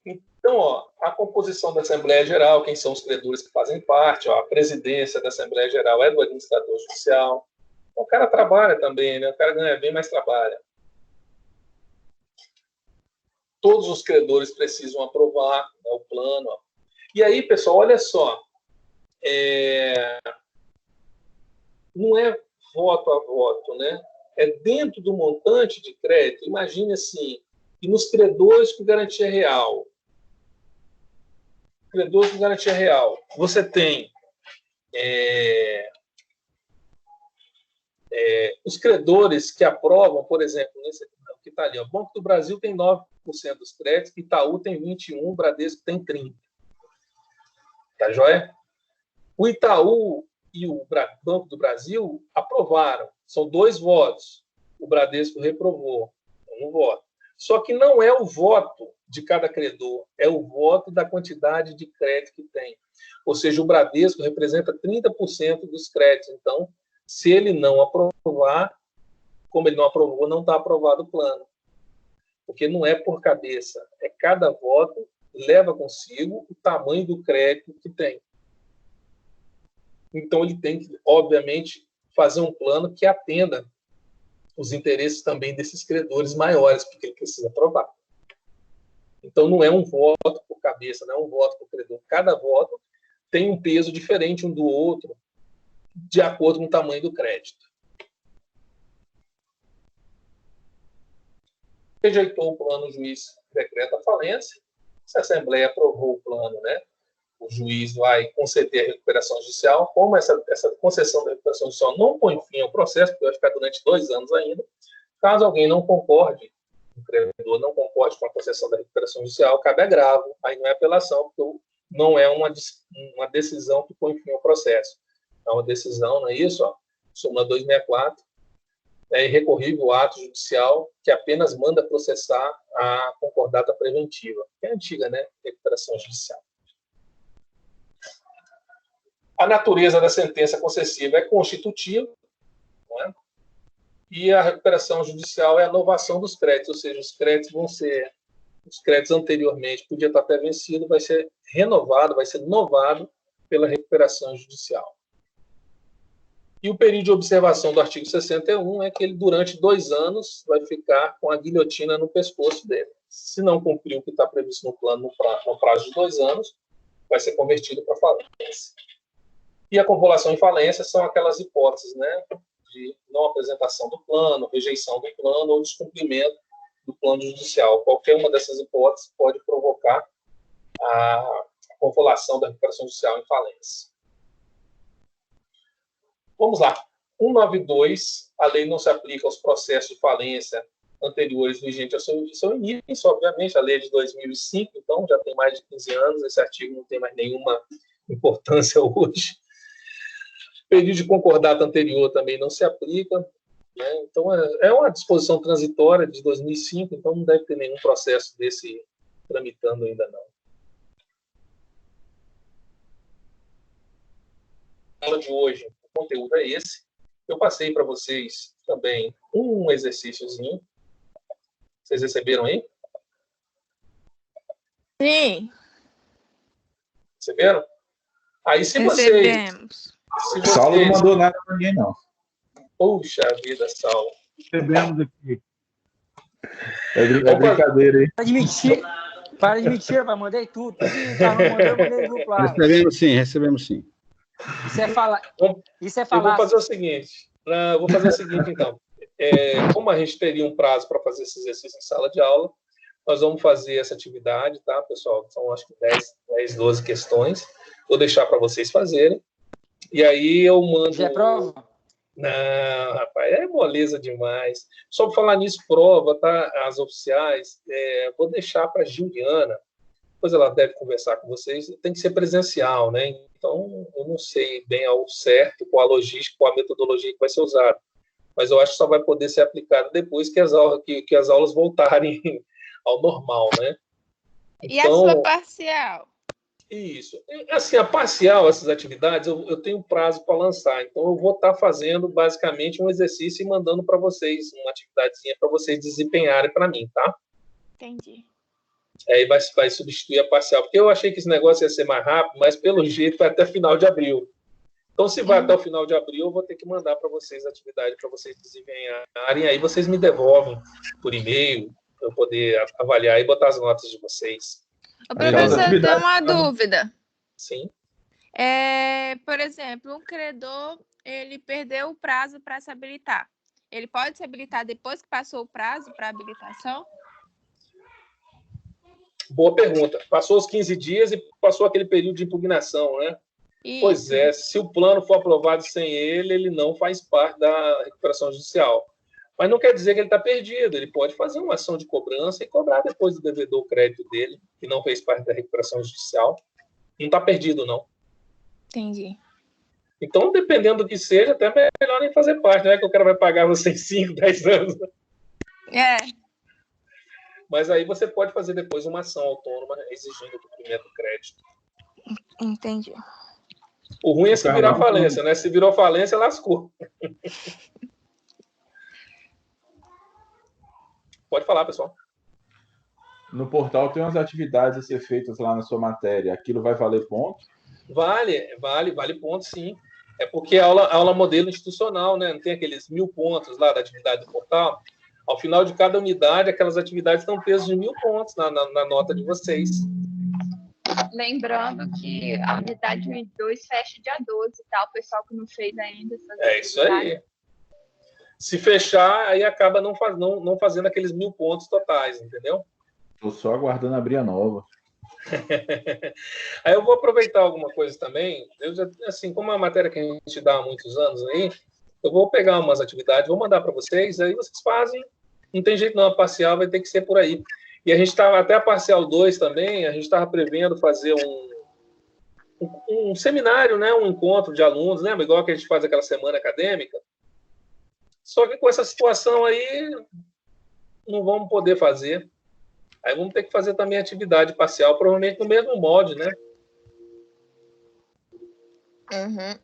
Então, ó, a composição da Assembleia Geral, quem são os credores que fazem parte, ó, a presidência da Assembleia Geral é do administrador judicial. O cara trabalha também, né? O cara ganha bem, mas trabalha. Todos os credores precisam aprovar, né, o plano. Ó. E aí, pessoal, olha só. Não é voto a voto, né? É dentro do montante de crédito. Imagine assim, e nos credores com garantia real. Credores com garantia real. Você tem os credores que aprovam, por exemplo, nesse que está ali, o Banco do Brasil tem 9% dos créditos, Itaú tem 21%, Bradesco tem 30%. Tá joia? O Itaú e o Banco do Brasil aprovaram. São 2 votos. O Bradesco reprovou. 1 voto. Só que não é o voto de cada credor, é o voto da quantidade de crédito que tem. Ou seja, o Bradesco representa 30% dos créditos. Então, se ele não aprovar, como ele não aprovou, não está aprovado o plano. Porque não é por cabeça. É cada voto leva consigo o tamanho do crédito que tem. Então, ele tem que, obviamente, fazer um plano que atenda os interesses também desses credores maiores, porque ele precisa aprovar. Então, não é um voto por cabeça, não é um voto por credor. Cada voto tem um peso diferente um do outro, de acordo com o tamanho do crédito. Rejeitou o plano, o juiz decreta a falência. Se a Assembleia aprovou o plano, né, o juiz vai conceder a recuperação judicial. Como essa concessão da recuperação judicial não põe fim ao processo, porque vai ficar durante 2 anos ainda, caso alguém não concorde, o credor não concorde com a concessão da recuperação judicial, cabe agravo. Aí não é apelação, porque não é uma decisão que põe fim ao processo. É uma decisão, não é isso? Ó, súmula 264. É irrecorrível o ato judicial que apenas manda processar a concordata preventiva, que é antiga, né? Recuperação judicial. A natureza da sentença concessiva é constitutiva, não é? E a recuperação judicial é a novação dos créditos, ou seja, os créditos vão ser, os créditos anteriormente podia estar até vencido, vai ser renovado, vai ser novado pela recuperação judicial. E o período de observação do artigo 61 é que ele, durante 2 anos, vai ficar com a guilhotina no pescoço dele. Se não cumprir o que está previsto no plano no prazo de 2 anos, vai ser convertido para falência. E a convolução em falência são aquelas hipóteses, né, de não apresentação do plano, rejeição do plano ou descumprimento do plano judicial. Qualquer uma dessas hipóteses pode provocar a convolução da recuperação judicial em falência. Vamos lá. 192, a lei não se aplica aos processos de falência anteriores vigentes ao seu início. Obviamente, a lei é de 2005, então já tem mais de 15 anos, esse artigo não tem mais nenhuma importância hoje. Período de concordata anterior também não se aplica, né? Então, é uma disposição transitória de 2005, então não deve ter nenhum processo desse tramitando ainda não. A aula de hoje, o conteúdo é esse. Eu passei para vocês também um exercíciozinho. Vocês receberam aí? Sim. Receberam? Aí, se vocês... Saulo não mandou nada para ninguém, não. Puxa vida, Saulo. Recebemos aqui. É brincadeira, hein? Para de mentir, pai. Mandei tudo. Tudo que o Carlão mandou, eu mandei no grupo lá. Recebemos sim. Isso é falar. Eu vou fazer o seguinte. Então. Como a gente teria um prazo para fazer esse exercício em sala de aula, nós vamos fazer essa atividade, tá, pessoal? São, acho que 10, 12 questões. Vou deixar para vocês fazerem. E aí eu mando... Já é prova? Não, rapaz, é moleza demais. Só para falar nisso, prova, tá? As oficiais, vou deixar para a Juliana. Depois ela deve conversar com vocês. Tem que ser presencial, né? Então, eu não sei bem ao certo qual a logística, qual a metodologia que vai ser usada. Mas eu acho que só vai poder ser aplicada depois que as aulas voltarem ao normal, né? E a sua parcial? Isso. Assim, a parcial, essas atividades, eu tenho prazo para lançar. Então, eu vou estar fazendo, basicamente, um exercício e mandando para vocês, uma atividadezinha para vocês desempenharem para mim, tá? Entendi. Aí vai substituir a parcial. Porque eu achei que esse negócio ia ser mais rápido, mas, pelo jeito, vai até final de abril. Então, se vai até o final de abril, eu vou ter que mandar para vocês a atividade para vocês desempenharem. Aí vocês me devolvem por e-mail, para eu poder avaliar e botar as notas de vocês. Ô, professor, eu tenho uma dúvida. Sim. Por exemplo, um credor, ele perdeu o prazo para se habilitar. Ele pode se habilitar depois que passou o prazo para habilitação? Boa pergunta. Passou os 15 dias e passou aquele período de impugnação, né? Isso. Pois é, se o plano for aprovado sem ele, ele não faz parte da recuperação judicial. Mas não quer dizer que ele está perdido. Ele pode fazer uma ação de cobrança e cobrar depois do devedor o crédito dele, que não fez parte da recuperação judicial. Não está perdido, não. Entendi. Então, dependendo do que seja, até melhor nem fazer parte, não é que o cara vai pagar você em 5, 10 anos. Mas aí você pode fazer depois uma ação autônoma exigindo o cumprimento do crédito. Entendi. O ruim é se virar falência, né? Se virou falência, lascou. Pode falar, pessoal. No portal tem umas atividades a ser feitas lá na sua matéria. Aquilo vai valer ponto? Vale ponto, sim. É porque a aula modelo institucional, né? Não tem aqueles 1000 pontos lá da atividade do portal. Ao final de cada unidade, aquelas atividades estão peso de 1000 pontos na nota de vocês. Lembrando que a unidade 1 e 2 fecha dia 12, tá? O pessoal que não fez ainda. É isso aí. Se fechar, aí acaba não fazendo aqueles 1000 pontos totais, entendeu? Estou só aguardando abrir a nova. Aí eu vou aproveitar alguma coisa também. Assim, como é uma matéria que a gente dá há muitos anos aí, eu vou pegar umas atividades, vou mandar para vocês, aí vocês fazem. Não tem jeito não, a parcial vai ter que ser por aí. E a gente estava, até a parcial 2 também, a gente estava prevendo fazer um seminário, né, um encontro de alunos, lembra? Igual que a gente faz aquela semana acadêmica. Só que com essa situação aí, não vamos poder fazer. Aí vamos ter que fazer também atividade parcial, provavelmente no mesmo molde, né? Uhum.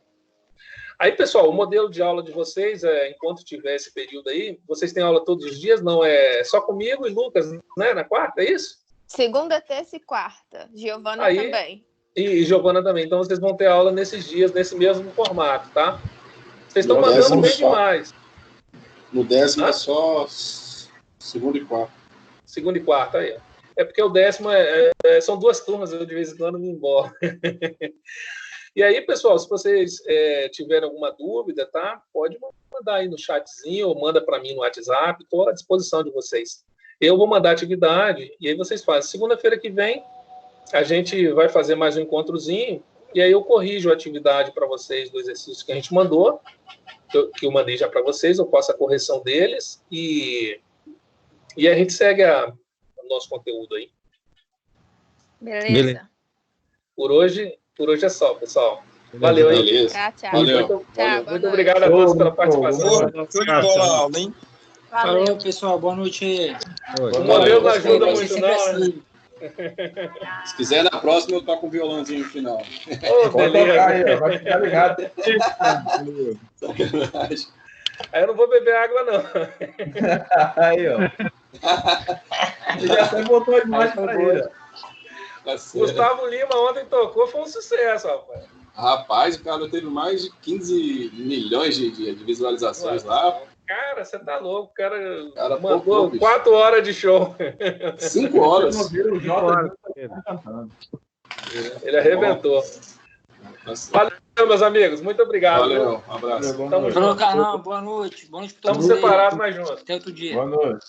Aí, pessoal, o modelo de aula de vocês, enquanto tiver esse período aí, vocês têm aula todos os dias? Não, é só comigo e Lucas, né? Na quarta, é isso? Segunda, terça e quarta. Giovana também. E Giovana também. Então, vocês vão ter aula nesses dias, nesse mesmo formato, tá? Vocês estão mandando bem demais. No 10º é só segunda e quarta. Segunda e quarta, aí. É porque o 10º são 2 turmas, eu de vez em quando me embora. E aí, pessoal, se vocês tiverem alguma dúvida, tá? Pode mandar aí no chatzinho ou manda para mim no WhatsApp, estou à disposição de vocês. Eu vou mandar atividade e aí vocês fazem. Segunda-feira que vem, a gente vai fazer mais um encontrozinho e aí eu corrijo a atividade para vocês do exercício que a gente mandou, que eu mandei já para vocês, eu faço a correção deles e a gente segue o nosso conteúdo aí. Beleza. Por hoje é só, pessoal. Valeu, hein? Beleza. Tchau. Valeu. Muito obrigado a todos pela participação. Show de bola, aula, hein? Valeu. Falou, pessoal. Boa noite. O modelo não ajuda muito, não, né? Se quiser, na próxima eu toco um violãozinho no final. Pode tocar aí, ó. Vai ficar ligado. Sacanagem. Aí eu não vou beber água, não. Aí, ó. Ele até botou a imagem pra ele. Tá certo. Gustavo Lima ontem tocou, foi um sucesso, rapaz. Rapaz, o cara teve mais de 15 milhões de visualizações lá. Cara, você tá louco. O cara mandou popou, 4 horas de show. 5 horas. Ele arrebentou. Valeu, meus amigos. Muito obrigado. Valeu, um abraço. Falou, Carlão. Boa noite. Boa noite pra Estamos todos. separados, mas juntos. Até outro dia. Boa noite.